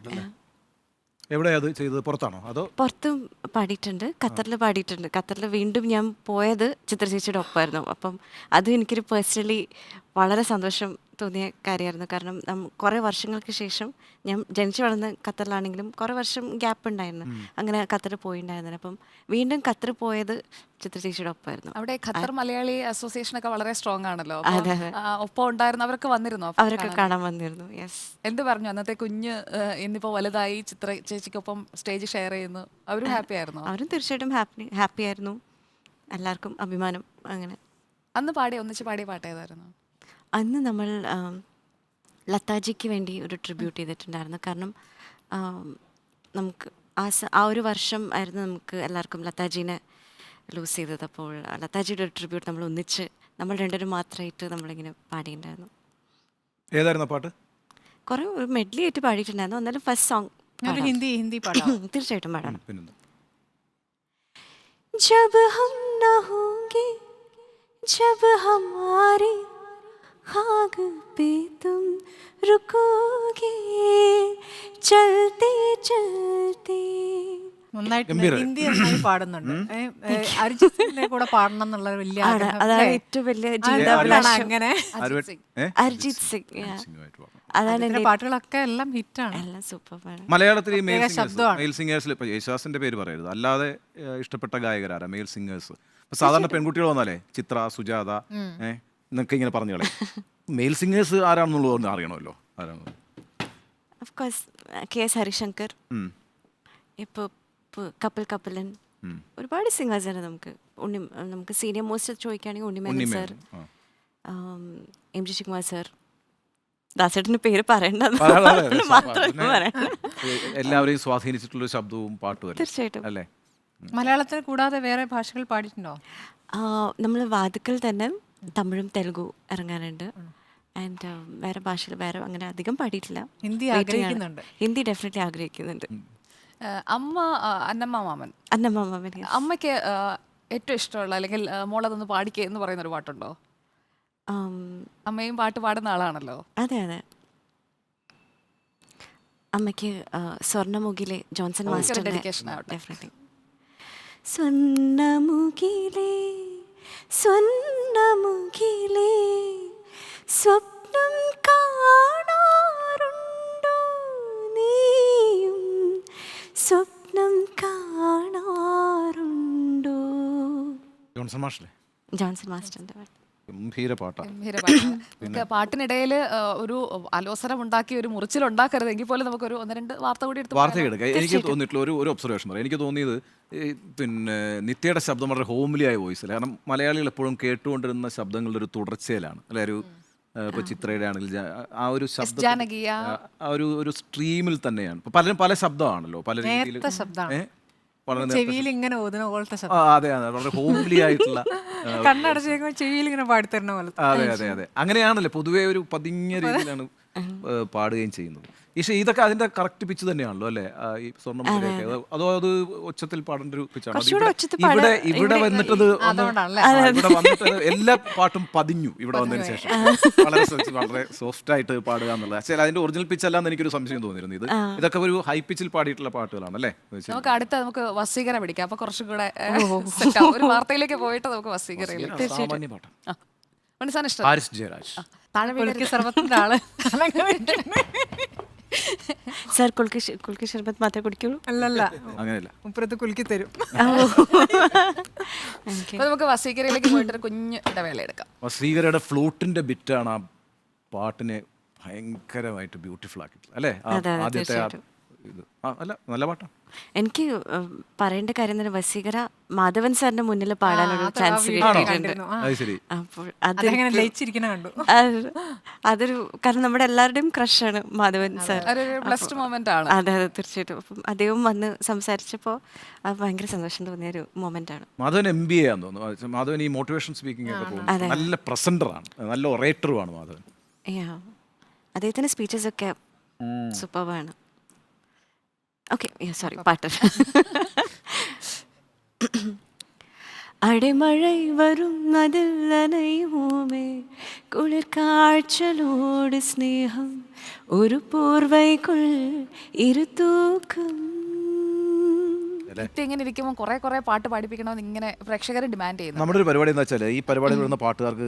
എവിടെയാ അത് ചെയ്തത്? പുറത്താണോ അതോ? പുറത്തും പാടിയിട്ടുണ്ട്, ഖത്തറിൽ പാടിയിട്ടുണ്ട്. ഖത്തറിൽ വീണ്ടും ഞാൻ പോയത് ചിത്ര ചേച്ചിയുടെ ഒപ്പമായിരുന്നു. അപ്പം അത് എനിക്കൊരു പേഴ്സണലി വളരെ സന്തോഷം തോന്നിയ കാര്യമായിരുന്നു. കാരണം കുറേ വർഷങ്ങൾക്ക് ശേഷം ഞാൻ ജനിച്ചു വളർന്ന ഖത്തറിലാണെങ്കിലും കുറേ വർഷം ഗ്യാപ്പ് ഉണ്ടായിരുന്നു. അങ്ങനെ ഖത്തറിൽ പോയിണ്ടായിരുന്നു. അപ്പം വീണ്ടും ഖത്തറിൽ പോയത് ചിത്ര ചേച്ചിയുടെ ഒപ്പമായിരുന്നു. അവിടെ ഖത്തർ മലയാളി അസോസിയേഷൻ ഒക്കെ വളരെ സ്ട്രോങ് ആണല്ലോ. അതെ, അതെ. ഒപ്പം ഉണ്ടായിരുന്ന അവരൊക്കെ വന്നിരുന്നോ? അവരൊക്കെ കാണാൻ വന്നിരുന്നു. യെസ്. എന്ത് പറഞ്ഞു അന്നത്തെ കുഞ്ഞ് ഇന്നിപ്പോ വലുതായി ചിത്ര ചേച്ചിക്കൊപ്പം സ്റ്റേജ് ഷെയർ ചെയ്യുന്നു? അവരും ഹാപ്പി ആയിരുന്നോ? അവരും തീർച്ചയായിട്ടും ഹാപ്പി ആയിരുന്നു. എല്ലാവർക്കും അഭിമാനം. അങ്ങനെ അന്ന് ഒന്നിച്ച് പാടിയ പാട്ട് ഏതായിരുന്നു? അന്ന് നമ്മൾ ലതാജിക്ക് വേണ്ടി ഒരു ട്രിബ്യൂട്ട് ചെയ്തിട്ടുണ്ടായിരുന്നു. കാരണം നമുക്ക് ആ ഒരു വർഷം ആയിരുന്നു നമുക്ക് എല്ലാവർക്കും ലതാജീനെ ലൂസ് ചെയ്തത്. അപ്പോൾ ലതാജിയുടെ ഒരു ട്രിബ്യൂട്ട് നമ്മൾ ഒന്നിച്ച് നമ്മൾ രണ്ടുപേരും മാത്രമായിട്ട് നമ്മളിങ്ങനെ പാടിയിട്ടുണ്ടായിരുന്നു. ഏതായിരുന്നു പാട്ട്? കുറേ ഒരു മെഡ്ലി ആയിട്ട് പാടിയിട്ടുണ്ടായിരുന്നു. എന്നാലും ഫസ്റ്റ് സോങ് ഒരു ഹിന്ദി പാടാം. തീർച്ചയായിട്ടും പാടാം. പിന്നെന്താ? जब हम न होंगे, जब हमारे खाक पे तुम रुकोगे, चलते चलते. നന്നായിട്ട് ഗംഭീരം. ഹിന്ദി നന്നായി പാടുന്നുണ്ട്. അരിജിത്തിന്റെ കൂടെ പാടണം എന്നുള്ള വലിയ ആഗ്രഹം. അതാണ് അല്ലേ? ഏറ്റവും വലിയ അതുകൊണ്ടാണ് ജീവിതാഭിലാഷം. അങ്ങനെ അരിജിത് സിംഗ്. സിംഗുമായിട്ട് പാടാം. അതാണ് അതിന്റെ എൻ്റെ പാട്ടുകളൊക്കെ എല്ലാം ഹിറ്റാണ്. എല്ലാം സൂപ്പർ പാടാം. മലയാളത്തിൽ ഈ മെയിൽ പ്രത്യേക ശബ്ദമാണ്. മെയിൽ സിംഗേഴ്സിൽ ഇപ്പോൾ യേശുദാസിന്റെ പേര് പറയരുത്, അല്ലാതെ ഇഷ്ടപ്പെട്ട ഗായകരാരാ മെയിൽ സിംഗേഴ്സ്? ഇപ്പൊ സാധാരണ പെൺകുട്ടികൾ വന്നാലേ ചിത്ര, സുജാത എന്നൊക്കെ ഇങ്ങനെ പറഞ്ഞു കളയും. മെയിൽ സിംഗേഴ്സ് ആരാണെന്നുള്ളത് അറിയണമല്ലോ. ആരാണ്? Of course KS. ഹരിശങ്കർ, ഇപ്പോൾ കപിലൻ, ഒരുപാട് സിംഗേഴ്സ് ആണ് നമുക്ക്. നമുക്ക് സീനിയർ മോസ്റ്റ് ചോദിക്കുകയാണെങ്കിൽ Unni Menon sir, M G Sreekumar sir. ദാസേട്ടൻ്റെ പേര് പറയേണ്ടത് മാത്രമേ പറയണ്ട. എല്ലാവരെയും സ്വാധീനിച്ചിട്ടുള്ള ശബ്ദവും പാട്ടും തീർച്ചയായിട്ടും. അല്ലേ? മലയാളത്തിൽ കൂടാതെ വേറെ ഭാഷകൾ പാടിയിട്ടുണ്ടോ? നമ്മൾ വാതുക്കൾ തന്നെ തമിഴും തെലുഗു ഇറങ്ങാനുണ്ട്. ആൻഡ് വേറെ ഭാഷയിൽ വേറെ അങ്ങനെ അധികം പാടിയിട്ടില്ല. ഹിന്ദി ആഗ്രഹിക്കുന്നുണ്ട്. ഹിന്ദി ഡെഫിനറ്റ്ലി ആഗ്രഹിക്കുന്നുണ്ട്. അമ്മ അന്നമ്മ മാമൻ, അന്നമ്മ അമ്മയ്ക്ക് ഏറ്റവും ഇഷ്ടമുള്ള അല്ലെങ്കിൽ മോളതൊന്ന് പാടിക്കേ എന്ന് പറയുന്ന ഒരു പാട്ടുണ്ടോ? അമ്മയും പാട്ട് പാടുന്ന ആളാണല്ലോ. അതെ അതെ. അമ്മയ്ക്ക് സ്വർണ്ണമുഖിലെ ജോൺസൺ മാസ്റ്റർ ഡെഡിക്കേഷൻ ആവട്ടെ. ഡെഫിനറ്റ്ലി. സ്വർണ്ണമുഖിലെ സ്വർണ്ണമുഖിലെ സ്വപ്നം കാണാറുണ്ടോ നീയും, സ്വപ്നം കാണാറുണ്ടോ. ജോൺസൺ മാഷല്ലേ? ജോൺസൺ മാസ്റ്ററിന്റെ പാട്ട്. ഗംഭീര പാട്ടാണ്. ഗംഭീര പാട്ടാണ്. നമുക്ക് പാട്ടിനിടയിൽ ഒരു അലോസരം ഉണ്ടാക്കി ഒരു മുറിച്ചിൽ ഉണ്ടാക്കരുത്. എങ്കിൽ പോലും നമുക്കൊരു ഒന്ന് രണ്ട് വാർത്ത കൂടി എടുത്ത് വാർത്ത എടുക്കുക. എനിക്ക് തോന്നിയിട്ടുള്ള ഒരു ഒബ്സർവേഷൻ പറയാം. എനിക്ക് തോന്നിയത് പിന്നെ നിത്യയുടെ ശബ്ദം വളരെ ഹോംലി ആയ വോയിസിൽ. കാരണം മലയാളികൾ എപ്പോഴും കേട്ടുകൊണ്ടിരുന്ന ശബ്ദങ്ങളുടെ ഒരു തുടർച്ചയിലാണ് അല്ലെ? ഒരു ഇപ്പോൾ ചിത്രയുടെ ആണെങ്കിൽ ആ ഒരു ശബ്ദം ആ ഒരു സ്ട്രീമിൽ തന്നെയാണ്. ഇപ്പൊ പലരും പല ശബ്ദമാണല്ലോ, പല രീതിയിൽ ചെവിയിൽ ഇങ്ങനെ ഓതുന്ന പോലത്തെ ശബ്ദം. അതെ അതെ, വളരെ ഹോംലി ആയിട്ടുള്ള കണ്ണടച്ച് ചെവിയിൽ ഇങ്ങനെ പാടിത്തരുന്ന പോലെ. അതെ അതെ അതെ, അങ്ങനെയാണല്ലോ പൊതുവേ ഒരു പതിഞ്ഞ രീതിയിലാണ് പാടുകയും ചെയ്യുന്നത്. പക്ഷേ ഇതൊക്കെ അതിന്റെ കറക്റ്റ് പിച്ച് തന്നെയാണല്ലോ അല്ലേ? ഈ സ്വർണ്ണമുഖിലൊക്കെ അതോ അത് ഒച്ചത്തിൽ പാടേണ്ട ഒരു പിച്ചാണ്? ഇവിടെ വന്നിട്ടത് ഇവിടെ വന്നിട്ട് എല്ലാ പാട്ടും പതിഞ്ഞു ഇവിടെ വന്നതിന് ശേഷം വളരെ സോഫ്റ്റ് ആയിട്ട് പാടുക എന്നുള്ളത്. പക്ഷേ അതിന്റെ ഒറിജിനൽ പിച്ച് അല്ലാന്ന് എനിക്കൊരു സംശയം തോന്നിയിരുന്നു. ഇതൊക്കെ ഒരു ഹൈ പിച്ചിൽ പാടിയിട്ടുള്ള പാട്ടുകളാണ് അല്ലേ? നമുക്ക് വസീകര പിടിക്കാം. അപ്പൊ കുറച്ചും കൂടെ ഒരു വാർത്തയിലേക്ക് പോയിട്ട് നമുക്ക് വസീകരയിലേക്ക്. സാമാന്യ പാട്ട്. മനസ്സാണ് ഇഷ്ടം. ഹാരിസ് ജയരാജ് സർവത്തിന്റെ ആള്. സർ കുൽക്കി ശർബത്ത് മാത്രമേ കുടിക്കുള്ളൂ? അല്ലല്ല, അങ്ങനെയല്ല, മുപ്പുറത്ത് കുലുക്കി തരും. നമുക്ക് വസീകരയിലേക്ക് പോയിട്ട് കുഞ്ഞ് ഇടവേള എടുക്കാം. വസീകരയുടെ ഫ്ലൂട്ടിന്റെ ബിറ്റാണ് ആ പാട്ടിനെ ഭയങ്കരമായിട്ട് ബ്യൂട്ടിഫുൾ ആക്കിയിട്ടുള്ളത് അല്ലേ? ആദ്യത്തെ ഇത് അല്ല നല്ല പാട്ടാ. എനിക്ക് പറയേണ്ട കാര്യം തന്നെ വസീകര മാധവൻ സാറിന്റെ മുന്നിൽ പാടാനൊരു ചാൻസ് കിട്ടിയിട്ടുണ്ട്. അത് ശരി. അപ്പോൾ അതിങ്ങനെ ലയിച്ചിരിക്കണ കണ്ടു. അതൊരു കാരണം നമ്മുടെ എല്ലാവരുടെയും ക്രഷാണ് മാധവൻ സാർ. അതൊരു ബ്ലെസ്ഡ് മൊമെന്റ് ആണ്. അതെ അതെ തീർച്ചയായിട്ടും. അപ്പം അദ്ദേഹം വന്ന് സംസാരിച്ചപ്പോൾ ഭയങ്കര സന്തോഷം തോന്നിയ ഒരു മൊമെന്റ് ആണ്. മാധവൻ MBA ആണെന്ന് തോന്നുന്നു. മാധവൻ ഈ മോട്ടിവേഷൻ സ്പീക്കിംഗ് ഒക്കെ പോകും. നല്ല പ്രസന്ററാണ്, നല്ല ഒറേറ്ററുമാണ് മാധവൻ. അദ്ദേഹത്തിന്റെ സ്പീച്ചസ് ഒക്കെ സൂപ്പർബാണ്. ഓക്കെ സോറി പാട്ട്. അടിമഴை വരും അതിൽ നനയുമേ കുളിർ കാഴ്ചലോട് സ്നേഹം ഒരു പോർവൈക്കുൾ ഇരുതൂക്കം. ഇങ്ങനെ ഇരിക്കുമ്പോൾ കുറെ പാട്ട് പാടിപ്പിക്കണമെന്ന് ഇങ്ങനെ പ്രേക്ഷകർ ഡിമാൻഡ് ചെയ്യുന്നു. നമ്മുടെ ഒരു പരിപാടി എന്താ വെച്ചാൽ ഈ പരിപാടിയിൽ വരുന്ന പാട്ടുകാർക്ക്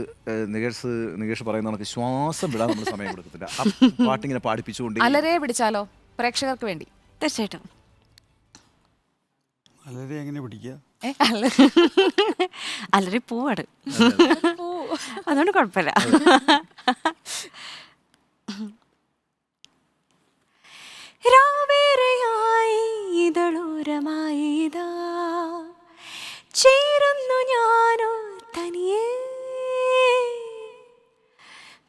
നികേഷ് പറയുന്ന കണക്ക് ശ്വാസം വിടാൻ നമ്മൾ സമയം കൊടുക്കത്തില്ല. ആ പാട്ടിങ്ങനെ പാടിപ്പിച്ചുകൊണ്ട് അലരെ പിടിച്ചാലോ പ്രേക്ഷകർക്ക് വേണ്ടി? തീർച്ചയായിട്ടും. വളരെ എങ്ങനെ പിടിക്കുക? അലറി പൂവാണ്, അതുകൊണ്ട് കുഴപ്പമില്ല. രാവേറെയായി ഇതളോരമായി ഇതാ ചേരുന്നു ഞാനോ തനിയേ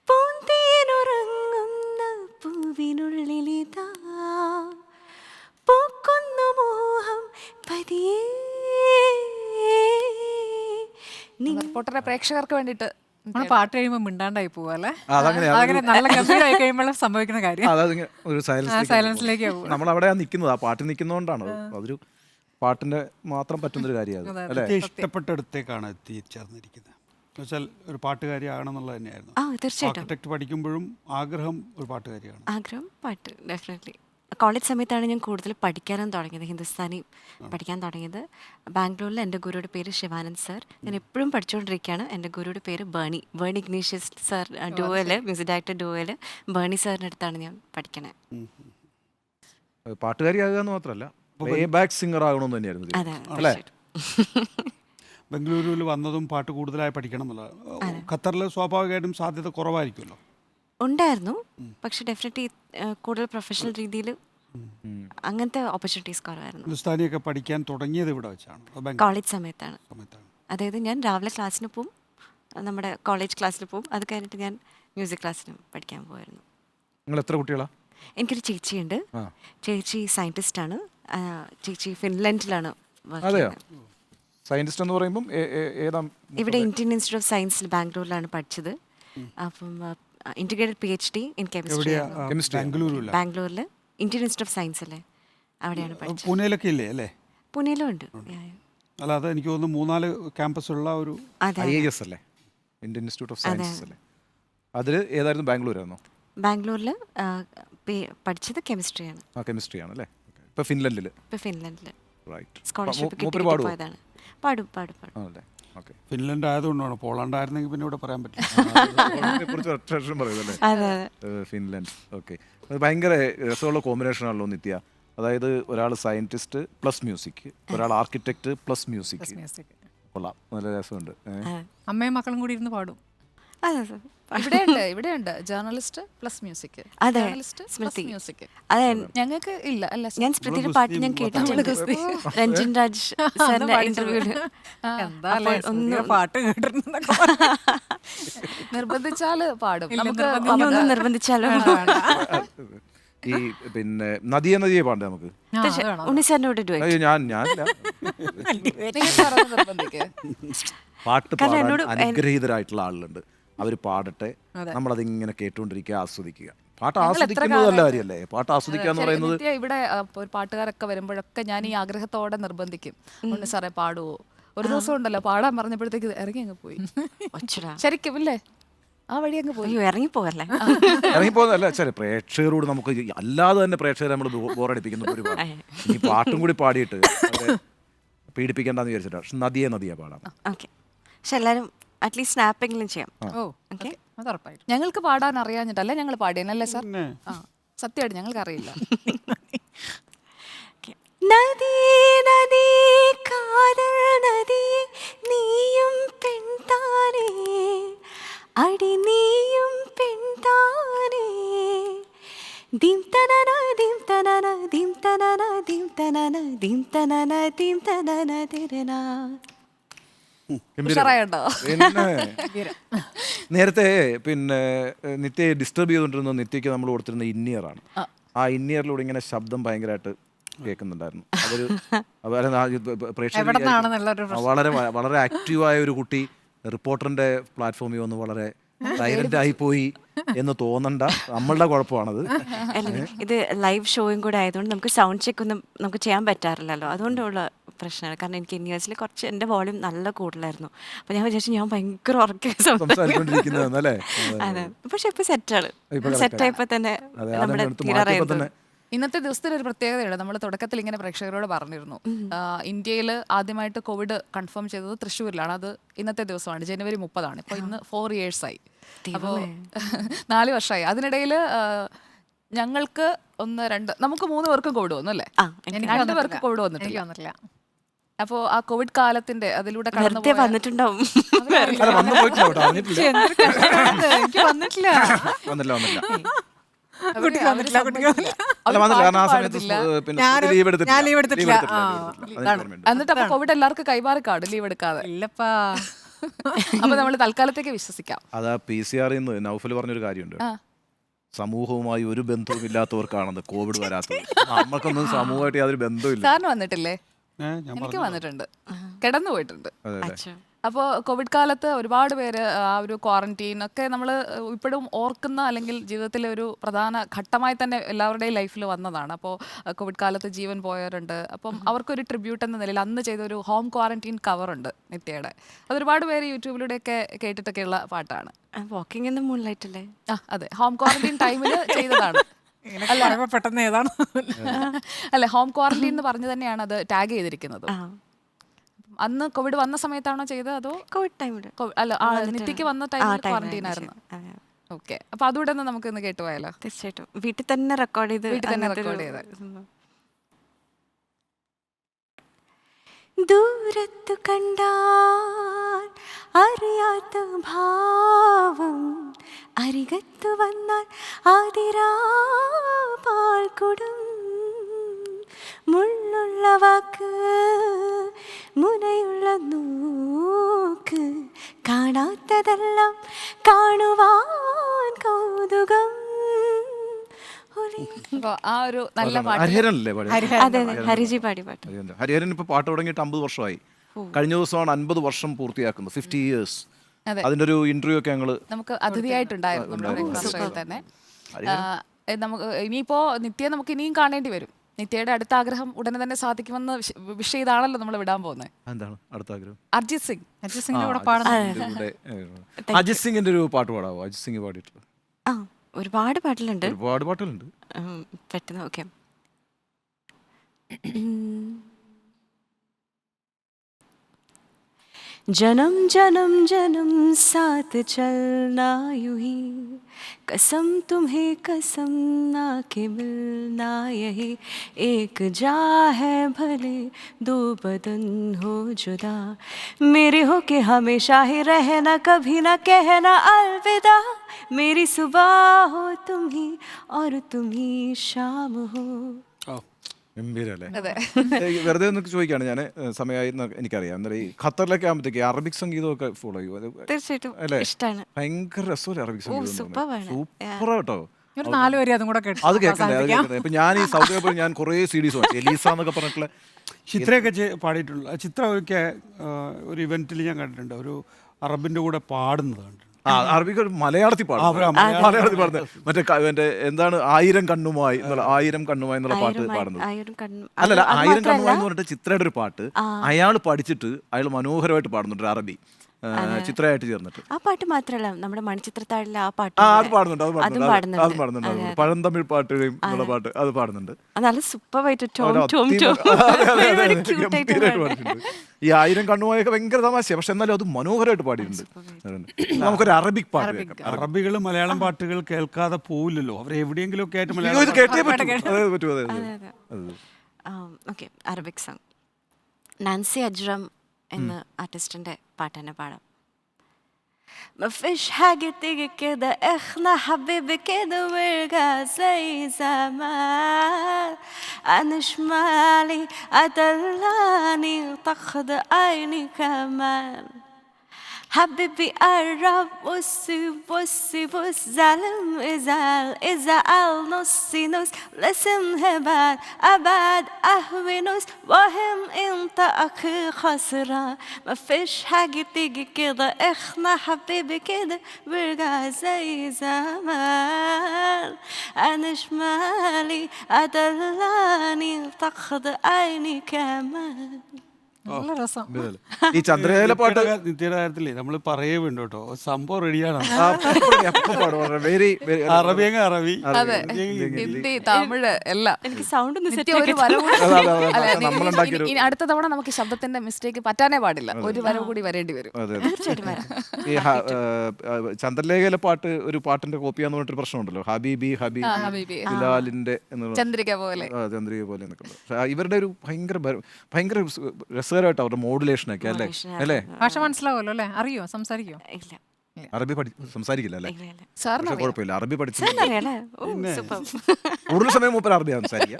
പൂന്തേനുറങ്ങുന്ന പൂവിനുള്ളിലിതാ പൂക്കുന്നു മോഹം പതിയേ. റിപ്പോർട്ടറെ പ്രേക്ഷകർക്ക് വേണ്ടിയിട്ട് നമ്മള് പാട്ട് കഴിയുമ്പോ മിണ്ടാണ്ടായി പോവല്ലേ? അതങ്ങനെയാ. അതങ്ങനെ നല്ല ഗംഭീരമായി കഴിയുമ്പോൾ സംഭവിക്കുന്ന കാര്യം ഒരു സൈലൻസിലേക്ക് പോകും. നമ്മളവിടെ നിൽക്കുന്നത്, ആ പാട്ടിൽ നിൽക്കുന്നതുകൊണ്ടാണ്. അതൊരു പാട്ടിന്റെ മാത്രം പറ്റുന്നൊരു കാര്യമാണ് അല്ലേ? ഇഷ്ടപ്പെട്ടടുത്തേക്കാണ് എത്തിച്ചേർന്നിരിക്കുന്നത്. എന്നുവെച്ചാൽ ഒരു പാട്ടുകാരിയാകണമെന്നുള്ളത് തന്നെയായിരുന്നു. തീർച്ചയായിട്ടും. ആർക്കിടെക്ട് പഠിക്കുമ്പോഴും ആഗ്രഹം ഒരു പാട്ടുകാരിയാണ്. ആഗ്രഹം പാട്ട് ഡെഫിനറ്റ്ലി. കോളേജ് സമയത്താണ് ഞാൻ കൂടുതൽ പഠിക്കാനും തുടങ്ങിയത്, ഹിന്ദുസ്ഥാനി പഠിക്കാൻ തുടങ്ങിയത്. ബാംഗ്ലൂരിൽ എൻ്റെ ഗുരുയുടെ പേര് ശിവാനന്ദ് സാർ. ഞാൻ എപ്പോഴും പഠിച്ചുകൊണ്ടിരിക്കുകയാണ്. എൻ്റെ ഗുരുയുടെ പേര് Berny Ignatius sir. Dual music director dual Berny സാറിൻ്റെ അടുത്താണ് ഞാൻ പഠിക്കണേ. പാട്ടുകാരിയാകുക എന്ന് മാത്രമല്ല ബാക്ക് സിംഗർ ആകണമെന്ന് തന്നെയായിരുന്നു. അതെ അല്ലേ? ബംഗളൂരുവിൽ വന്നതും പാട്ട് കൂടുതലായി പഠിക്കണം എന്നുള്ള. ഖത്തറിൽ സ്വാഭാവികമായിട്ടും സാധ്യത കുറവായിരിക്കുമല്ലോ. ഉണ്ടായിരുന്നു, പക്ഷെ ഡെഫിനറ്റ്ലി കൂടുതൽ പ്രൊഫഷണൽ രീതിയിൽ അങ്ങനത്തെ ഓപ്പർച്യൂണിറ്റീസ് കുറവായിരുന്നു. ഹിന്ദുസ്ഥാനിയൊക്കെ പഠിക്കാൻ തുടങ്ങിയത് ഇവിടെ വെച്ചാണ്? കോളേജ് സമയത്താണ്. അതായത് ഞാൻ രാവിലെ ക്ലാസ്സിന് പോവും, നമ്മുടെ കോളേജ് ക്ലാസ്സിൽ പോവും. അത് കഴിഞ്ഞിട്ട് ഞാൻ മ്യൂസിക് ക്ലാസ്സിനും പഠിക്കാൻ പോയിരുന്നു. നിങ്ങൾ എത്ര കുട്ടികളാണ്? എനിക്കൊരു ചേച്ചിയുണ്ട്. ചേച്ചി സയൻറ്റിസ്റ്റാണ്. ചേച്ചി ഫിൻലൻഡിലാണ് വർക്ക് അതെയോ? ചെയ്യുന്നത്. സയന്റിസ്റ്റ് എന്ന് പറയുമ്പോൾ ഇവിടെ ഇന്ത്യൻ ഇൻസ്റ്റിറ്റ്യൂട്ട് ഓഫ് സയൻസിൽ ബാംഗ്ലൂരിലാണ് പഠിച്ചത്. അപ്പം ഇന്റഗ്രേറ്റഡ് PhD ഇൻ കെമിസ്ട്രി ബാംഗ്ലൂരിൽ ഇന്ത്യൻ ഇൻസ്റ്റിറ്റ്യൂട്ട് ഓഫ് സയൻസ് അല്ലേ, അവിടെയാണ് പഠിച്ചത്. പൂനെയിലൊക്കെ ഇല്ലേ അല്ലേ? പൂനെയിലും ഉണ്ട്. അല്ലാതെ എനിക്ക് തോന്നുന്നു 3-4 ക്യാമ്പസ് ഉള്ള ഒരു IIS അല്ലേ, ഇന്ത്യൻ ഇൻസ്റ്റിറ്റ്യൂട്ട് ഓഫ് സയൻസസ് അല്ലേ? അതിൽ ഏതായിരുന്നു? ബാംഗ്ലൂരായിരുന്നോ? ബാംഗ്ലൂരിൽ പഠിച്ചത് കെമിസ്ട്രിയാണ്. കെമിസ്ട്രിയാണ് അല്ലേ? ഇപ്പോൾ ഫിൻലൻഡിൽ സ്കോളർഷിപ്പ് കിട്ടി പോയതാണ്. പാടും. ഫിൻലൻഡ് ആയതുകൊണ്ടാണ്. പോളണ്ട് ആയിരുന്നെങ്കിൽ പിന്നെ ഇവിടെ പറയാൻ പറ്റില്ല. ഫിൻലൻഡ്. ഓക്കെ, ഭയങ്കര രസമുള്ള കോമ്പിനേഷൻ ആണല്ലോ നിത്യ. അതായത് ഒരാൾ സയന്റിസ്റ്റ് പ്ലസ് മ്യൂസിക്, ഒരാൾ ആർക്കിടെക്ട് പ്ലസ് മ്യൂസിക്. കൊള്ളാം, നല്ല രസമുണ്ട്. അമ്മയും മക്കളും കൂടി ഇരുന്ന് പാടും. ഇവിടെയുണ്ട് ജേർണലിസ്റ്റ് പ്ലസ് മ്യൂസിക്. മ്യൂസിക് ഞങ്ങൾക്ക് ഇല്ല. അല്ല, ഞാൻ സ്മൃതിയുടെ പാട്ട് ഞാൻ കേട്ടിട്ടുണ്ട് രഞ്ജൻ രാജ് സാറിന്റെ ഇന്റർവ്യൂല്. പാട്ട് കേട്ടിട്ടുണ്ട്. നിർബന്ധിച്ചാല് പാടും. നമുക്ക് നിർബന്ധിച്ചാലോ? ഈ പിന്നെ നദിയെ പാണ്ടേ നമുക്ക്? ഉണ്ണിസാറിനോട് പാട്ട് പാടാൻ അനുഗ്രഹീതരായിട്ടുള്ള ആളുകളുണ്ട്, അവർ പാടട്ടെ, നമ്മളതിങ്ങനെ കേട്ടുകൊണ്ടിരിക്കുക, ആസ്വദിക്കുക. പാട്ട് ആസ്വദിക്കുന്നത് നല്ല കാര്യമല്ലേ? പാട്ട് ആസ്വദിക്കുക എന്ന് പറയുന്നത്. ഇവിടെ പാട്ടുകാരൊക്കെ വരുമ്പോഴൊക്കെ ഞാൻ ഈ ആഗ്രഹത്തോടെ നിർബന്ധിക്കും, ഉണ്ണി സാറേ പാടുവോ? ഒരു ദിവസം ഉണ്ടല്ലോ പാടാൻ പറഞ്ഞപ്പോഴത്തേക്ക് ഇറങ്ങി അങ്ങ് പോയി. ശരിക്കും ഇല്ലേ, ആ വഴി അങ്ങ് പോയി. ഇറങ്ങിപ്പോകല്ലേ? ഇറങ്ങിപ്പോകുന്നല്ല, ചില പ്രേക്ഷകരോട് നമുക്ക് അല്ലാതെ തന്നെ പ്രേക്ഷകരെ നമ്മൾ ബോറടിപ്പിക്കുന്ന ഒരുപാട്. ഈ പാട്ടും കൂടി പാടിയിട്ട് പീഡിപ്പിക്കേണ്ടെന്ന് വിചാരിച്ചിട്ടാണ്. പക്ഷെ നദിയെ പാടാം. പക്ഷെ എല്ലാവരും അറ്റ്ലീസ്റ്റ് സ്നാപ്പെങ്കിലും ചെയ്യാം. ഞങ്ങൾക്ക് പാടാൻ അറിയാഞ്ഞിട്ടല്ല ഞങ്ങൾ പാടിയല്ലേ സാർ? സത്യമായിട്ട് ഞങ്ങൾക്ക് അറിയില്ല. നദി നദി കാതൽ നദി നീയും പെൺതാനേ അടി നീയും പെൺതാനേ ദിം തനന ദിം തനന ദിം തനന ദീം തനന ദീം തനന ദീം തനന തിരന. ഉഷാറായുണ്ടോ? പിന്നെ നേരത്തെ പിന്നെ നിത്യയെ ഡിസ്റ്റർബ് ചെയ്തുകൊണ്ടിരുന്ന നിത്യയ്ക്ക് നമ്മൾ കൊടുത്തിരുന്ന ഇന്നിയറാണ്. ആ ഇന്നിയറിലൂടെ ഇങ്ങനെ ശബ്ദം ഭയങ്കരമായിട്ട് കേൾക്കുന്നുണ്ടായിരുന്നു. അതൊരു എവിടെന്നാണെന്നുള്ളൊരു വളരെ വളരെ ആക്റ്റീവായ ഒരു കുട്ടി റിപ്പോർട്ടറിന്റെ പ്ലാറ്റ്ഫോമിൽ വന്ന് വളരെ സൈലന്റ് ആയി പോയി എന്ന് തോന്നണ്ട, നമ്മളുടെ കുഴപ്പമാണത്. ഇത് ലൈവ് ഷോയും കൂടെ ആയതുകൊണ്ട് നമുക്ക് സൗണ്ട് ചെക്ക് ഒന്നും നമുക്ക് ചെയ്യാൻ പറ്റാറില്ലല്ലോ, അതുകൊണ്ടുള്ള പ്രശ്നമാണ്. കാരണം എനിക്ക് ഇന്നിയേഴ്സിൽ കുറച്ച് എൻ്റെ വോളിയം നല്ല കൂടുതലായിരുന്നു. അപ്പോൾ ഞാൻ വിചാരിച്ചു ഞാൻ ഭയങ്കര ഉറക്കെ സംസാരിച്ചുകൊണ്ടിരിക്കുന്നതല്ലേ. അതെ, പക്ഷെ ഇപ്പൊ സെറ്റാണ്. സെറ്റായപ്പോ തന്നെ നമ്മുടെ തീരാറായിരുന്നു. ഇന്നത്തെ ദിവസത്തിന് ഒരു പ്രത്യേകതയുണ്ട്. നമ്മൾ തുടക്കത്തിൽ ഇങ്ങനെ പ്രേക്ഷകരോട് പറഞ്ഞിരുന്നു, ഇന്ത്യയിൽ ആദ്യമായിട്ട് കോവിഡ് കൺഫേം ചെയ്തത് തൃശ്ശൂരിലാണ്. അത് ഇന്നത്തെ ദിവസമാണ്, ജനുവരി 30. ഇപ്പോൾ ഇന്ന് 4 years ആയി. അപ്പോൾ 4 വർഷമായി. അതിനിടയിൽ ഞങ്ങൾക്ക് 1, 2 നമുക്ക് 3 പേർക്കും കോവിഡ് വന്നു അല്ലേ? 2 പേർക്ക് കോവിഡ് വന്നിട്ടില്ല. അപ്പോൾ ആ കോവിഡ് കാലത്തിന്റെ അതിലൂടെ വെറുതെ വന്നിട്ടുണ്ടാവും. എനിക്ക് വന്നിട്ടില്ല. ഞാൻ ലീവ് എടുത്തിട്ടില്ല. എന്നിട്ട് അപ്പൊ കോവിഡ് എല്ലാവർക്കും കൈമാറി കാർഡ് ലീവ് എടുക്കാതെ. ഇല്ലപ്പാ. അപ്പൊ നമ്മൾ തൽക്കാലത്തേക്ക് വിശ്വസിക്കാം. അതാ PCR നൗഫൽ പറഞ്ഞൊരു കാര്യമുണ്ട്. സമൂഹവുമായി ഒരു ബന്ധവും ഇല്ലാത്തവർക്കാണെന്ന് കോവിഡ് വരാത്തത്. നമ്മൾക്കൊന്നും സമൂഹമായിട്ട് യാതൊരു ബന്ധമില്ല. സാറിന് വന്നിട്ടില്ലേ? എനിക്ക് വന്നിട്ടുണ്ട്, കിടന്നു പോയിട്ടുണ്ട്. അപ്പോൾ കോവിഡ് കാലത്ത് ഒരുപാട് പേര് ആ ഒരു ക്വാറന്റീൻ ഒക്കെ നമ്മൾ ഇപ്പോഴും ഓർക്കുന്ന, അല്ലെങ്കിൽ ജീവിതത്തിലെ ഒരു പ്രധാന ഘട്ടമായി തന്നെ എല്ലാവരുടെയും ലൈഫിൽ വന്നതാണ്. അപ്പോൾ കോവിഡ് കാലത്ത് ജീവൻ പോയവരുണ്ട്. അപ്പം അവർക്കൊരു ട്രിബ്യൂട്ട് എന്ന നിലയിൽ അന്ന് ചെയ്തൊരു ഹോം ക്വാറന്റീൻ കവറുണ്ട് നിത്യയുടെ. അതൊരുപാട് പേര് യൂട്യൂബിലൂടെയൊക്കെ കേട്ടിട്ടൊക്കെയുള്ള പാട്ടാണ്. വാക്കിംഗ് ഇൻ ദ മൂൺലൈറ്റ് അല്ലേ? അതെ, ഹോം ക്വാറന്റീൻ ടൈമിൽ ചെയ്തതാണ്. പെട്ടെന്ന് ഏതാണ് അല്ലെ, ഹോം ക്വാറന്റീൻ എന്ന് പറഞ്ഞു തന്നെയാണ് അത് ടാഗ് ചെയ്തിരിക്കുന്നത്. അന്ന് കോവിഡ് വന്ന സമയത്താണോ ചെയ്തത് അതോ കോവിഡ് ടൈമിൽ? അല്ല, നിത്യക്ക് വന്ന ടൈമിൽ ക്വാറന്റീൻ ആയിരുന്നു. ഓക്കെ, അപ്പൊ അതുകൂടെ ഒന്ന് നമുക്ക് ഇന്ന് കേട്ടുപോയാലോ? തീർച്ചയായിട്ടും. വീട്ടിൽ തന്നെ റെക്കോർഡ് ചെയ്ത് ദൂരത്തു കണ്ടാൽ അറിയാത്ത ഭാവം, അരികത്തു വന്നാൽ ആതിരാ പാൽക്കുടം, മുള്ളുള്ള വാക്ക് മുനയുള്ള നോക്ക്, കാണാത്തതെല്ലാം കാണുവാൻ കൗതുകം. ആ ഒരു നല്ല പാട്ട്. ഹരിഹരനല്ലേ അതെ, ഹരിജി പാടി പാട്ട്. ഹരിഹരൻ ഇപ്പൊ പാട്ട് തുടങ്ങിയിട്ട് 50 വർഷമായി. കഴിഞ്ഞ ദിവസമാണ് 50 വർഷം പൂർത്തിയാക്കുന്നത്, 50 years. അതിന്റെ ഒരു ഇന്റർവ്യൂ ഒക്കെ ഞങ്ങള് നമുക്ക് അതിഥിയായിട്ടുണ്ടായിരുന്നു നമ്മുടെ ബ്രേക്ക്ഫാസ്റ്റിൽ തന്നെ. നമുക്ക് ഇനിയിപ്പോ നിത്യയെ നമുക്ക് ഇനിയും കാണേണ്ടി വരും. നിത്യയുടെ അടുത്ത ആഗ്രഹം ഉടനെ തന്നെ സാധിക്കുമെന്ന് വിഷ് ചെയ്താണല്ലോ നമ്മൾ വിടാൻ പോകുന്നത്. എന്താണ് അടുത്ത ആഗ്രഹം? അർജിത് സിംഗ്. അർജിത് സിംഗിന്റെ കൂടെ പാടുന്നത്. അജിത് സിംഗിന്റെ ഒരു പാട്ട് പാടാവോ? അജിത് സിംഗ് പാടിയിട്ടുള്ളത് ഒരുപാട് പാട്ടിലുണ്ട്. ഒരുപാട് പാട്ടുകളുണ്ട്. പെട്ടെന്ന് ഓക്കെ. जन्म जन्म जन्म साथ चलना यूं ही, कसम तुम्हें कसम ना के मिलना यही, एक जा है भले दो बदन हो जुदा, मेरे हो के हमेशा ही रहना, कभी ना कहना अलविदा, मेरी सुबह हो तुम ही और तुम ही शाम हो. ഗംഭീരല്ലേ? വെറുതെ ഒന്ന് ചോദിക്കാണ് ഞാൻ, സമയമായി എനിക്കറിയാം. എന്താ ഈ ഖത്തറിലൊക്കെ ആകുമ്പോഴത്തേക്ക് അറബിക് സംഗീതമൊക്കെ ഫോളോ ചെയ്യും അല്ലേ? ഭയങ്കര രസമല്ലേ അറബിക് സംഗീതം? സൂപ്പർ കേട്ടോ. 4 വരെ അതും കൂടെ കേട്ടു. അത് കേൾക്കണ്ടേ, അത് കേൾക്കണ്ടേ. ഇപ്പൊ ഞാൻ ഈ സൗദി അറേബ്യയിൽ ഞാൻ കുറേ CDs വാങ്ങി. എലീസ എന്നൊക്കെ പറഞ്ഞിട്ടുള്ള ചിത്രയൊക്കെ പാടിയിട്ടുള്ള ചിത്രമൊക്കെ ഒരു ഇവന്റിൽ ഞാൻ കണ്ടിട്ടുണ്ട്. ഒരു അറബിന്റെ കൂടെ പാടുന്നത് കണ്ടിട്ടുണ്ട്. അറബിക്ക് മലയാളത്തിൽ മലയാളത്തിൽ പാടുന്നത് മറ്റേ എന്താണ് 1000 കണ്ണുമായി എന്നുള്ള 1000 കണ്ണുമായി എന്നുള്ള പാട്ട് പാടുന്നത്. അല്ലല്ല, 1000 കണ്ണുമായി എന്ന് പറഞ്ഞിട്ട് ചിത്രയുടെ ഒരു പാട്ട് അയാൾ പഠിച്ചിട്ട് അയാൾ മനോഹരമായിട്ട് പാടുന്നുണ്ട് അറബി, ചിത്രയായിട്ട് ചേർന്നിട്ട്. ആ പാട്ട് മാത്രമല്ല, നമ്മുടെ മണിച്ചിത്രത്താഴിലെ ആ പാട്ട് അത് പാടുന്നുണ്ട്. പഴന്തമിഴ് പാട്ടുകയും എന്നുള്ള പാട്ട് അത് പാടുന്നുണ്ട്. നല്ല സൂപ്പറായിട്ട് ഈ 1000 കണ്ണുമായൊക്കെ ഭയങ്കര തമാശ, പക്ഷെ എന്നാലും അത് മനോഹരമായിട്ട് പാടിയിട്ടുണ്ട്. നമുക്കൊരു അറബിക് പാട്ട് കേൾക്കാം. അറബികൾ മലയാളം പാട്ടുകൾ കേൾക്കാതെ പോവില്ലല്ലോ, അവർ എവിടെയെങ്കിലും ഒക്കെ ആയിട്ട് ഓക്കെ. അറബിക് സോങ് നാൻസി അജ്രം എന്ന ആർട്ടിസ്റ്റിന്റെ പാട്ട് തന്നെ പാടാം. ما فيش حاجة تيجي كده احنا حبيبي كده وارجع زي زمان. انا شمالي ادلاني وتاخد عيني كمان. حبيبي قرب بصي بصي بص زعلم ازعل ازعل نصي نص لسم هبال ابعد قهوي نص وهم انت اخي خسران. مفيش حاجة تيجي كده احنا حبيبي كده برجع زي زمان. انا شمالي ادلاني وتاخد عيني كمان. നല്ല രസം. ഇതല്ലേ. ഈ ചന്ദ്രലേഖ പാട്ട് നിത്യയുടെ കാര്യത്തിലേ നമ്മൾ പറയേ വേണ്ട കേട്ടോ സംഭവം റെഡിയാണ്. വെരി അറബിയെങ്കിൽ അറബി, അതെ, ഹിന്ദി, തമിഴ് എല്ലാം. എനിക്ക് സൗണ്ട് ഒന്ന് നിത്യ സെറ്റ് ഒരു വരവ് കൂടി- അതെ, അതെ, അതെ. അല്ല, നമ്മളുണ്ടാക്കിയൊരു- ഇനി അടുത്ത തവണ നമുക്ക് ശബ്ദത്തിന്റെ മിസ്റ്റേക്ക് പറ്റാനേ പാടില്ല. ഒരു വരവ് കൂടി വരേണ്ടി വരും. അതെ, അതെ. തീർച്ചയായിട്ടും വരാം. ഈ ചന്ദ്രലേഖയിലെ പാട്ട് ഒരു പാട്ടിന്റെ കോപ്പിയാന്ന് പറഞ്ഞിട്ടൊരു പ്രശ്നമുണ്ടല്ലോ. ഹബീബി ഹബീബി ഹബീബി. ബിലാലിന്റെ എന്നുള്ള ചന്ദ്രിക പോലെ. ചന്ദ്രിക പോലെ നിൽക്കുന്നത്. പക്ഷേ ഇവരുടെ ഒരു ഭയങ്കര രസകരമായിട്ട് അവരുടെ മോഡുലേഷൻ ഒക്കെ അല്ലേ അല്ലേ. ഭാഷ മനസ്സിലാവുമല്ലോ അല്ലേ? അറിയോ? സംസാരിക്കോ? ഇല്ല അറബി സംസാരിക്കില്ല അല്ലേ? ഇല്ല ഇല്ല. സാറിന് പക്ഷെ കുഴപ്പമില്ല, അറബി പഠിച്ചു അറിയാലേ? ഓ സൂപ്പർ. കൂടുതൽ സമയം മൂപ്പർ അറബിയാണ് സംസാരിക്കുക.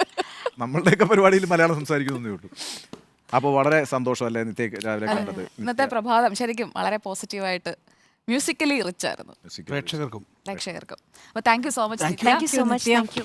നമ്മളുടെയൊക്കെ പരിപാടിയിൽ മലയാളം സംസാരിക്കുന്നേ ഉള്ളൂ. അപ്പോൾ വളരെ സന്തോഷമല്ലേ നിത്യ രാവിലെ കണ്ടത്. ഇന്നത്തെ പ്രഭാതം ശരിക്കും വളരെ പോസിറ്റീവായിട്ട് മ്യൂസിക്കലി റിച്ച് ആയിരുന്നു പ്രേക്ഷകർക്കും പ്രേക്ഷകർക്കും. അപ്പോൾ thank you so much. Thank you so much. Thank you.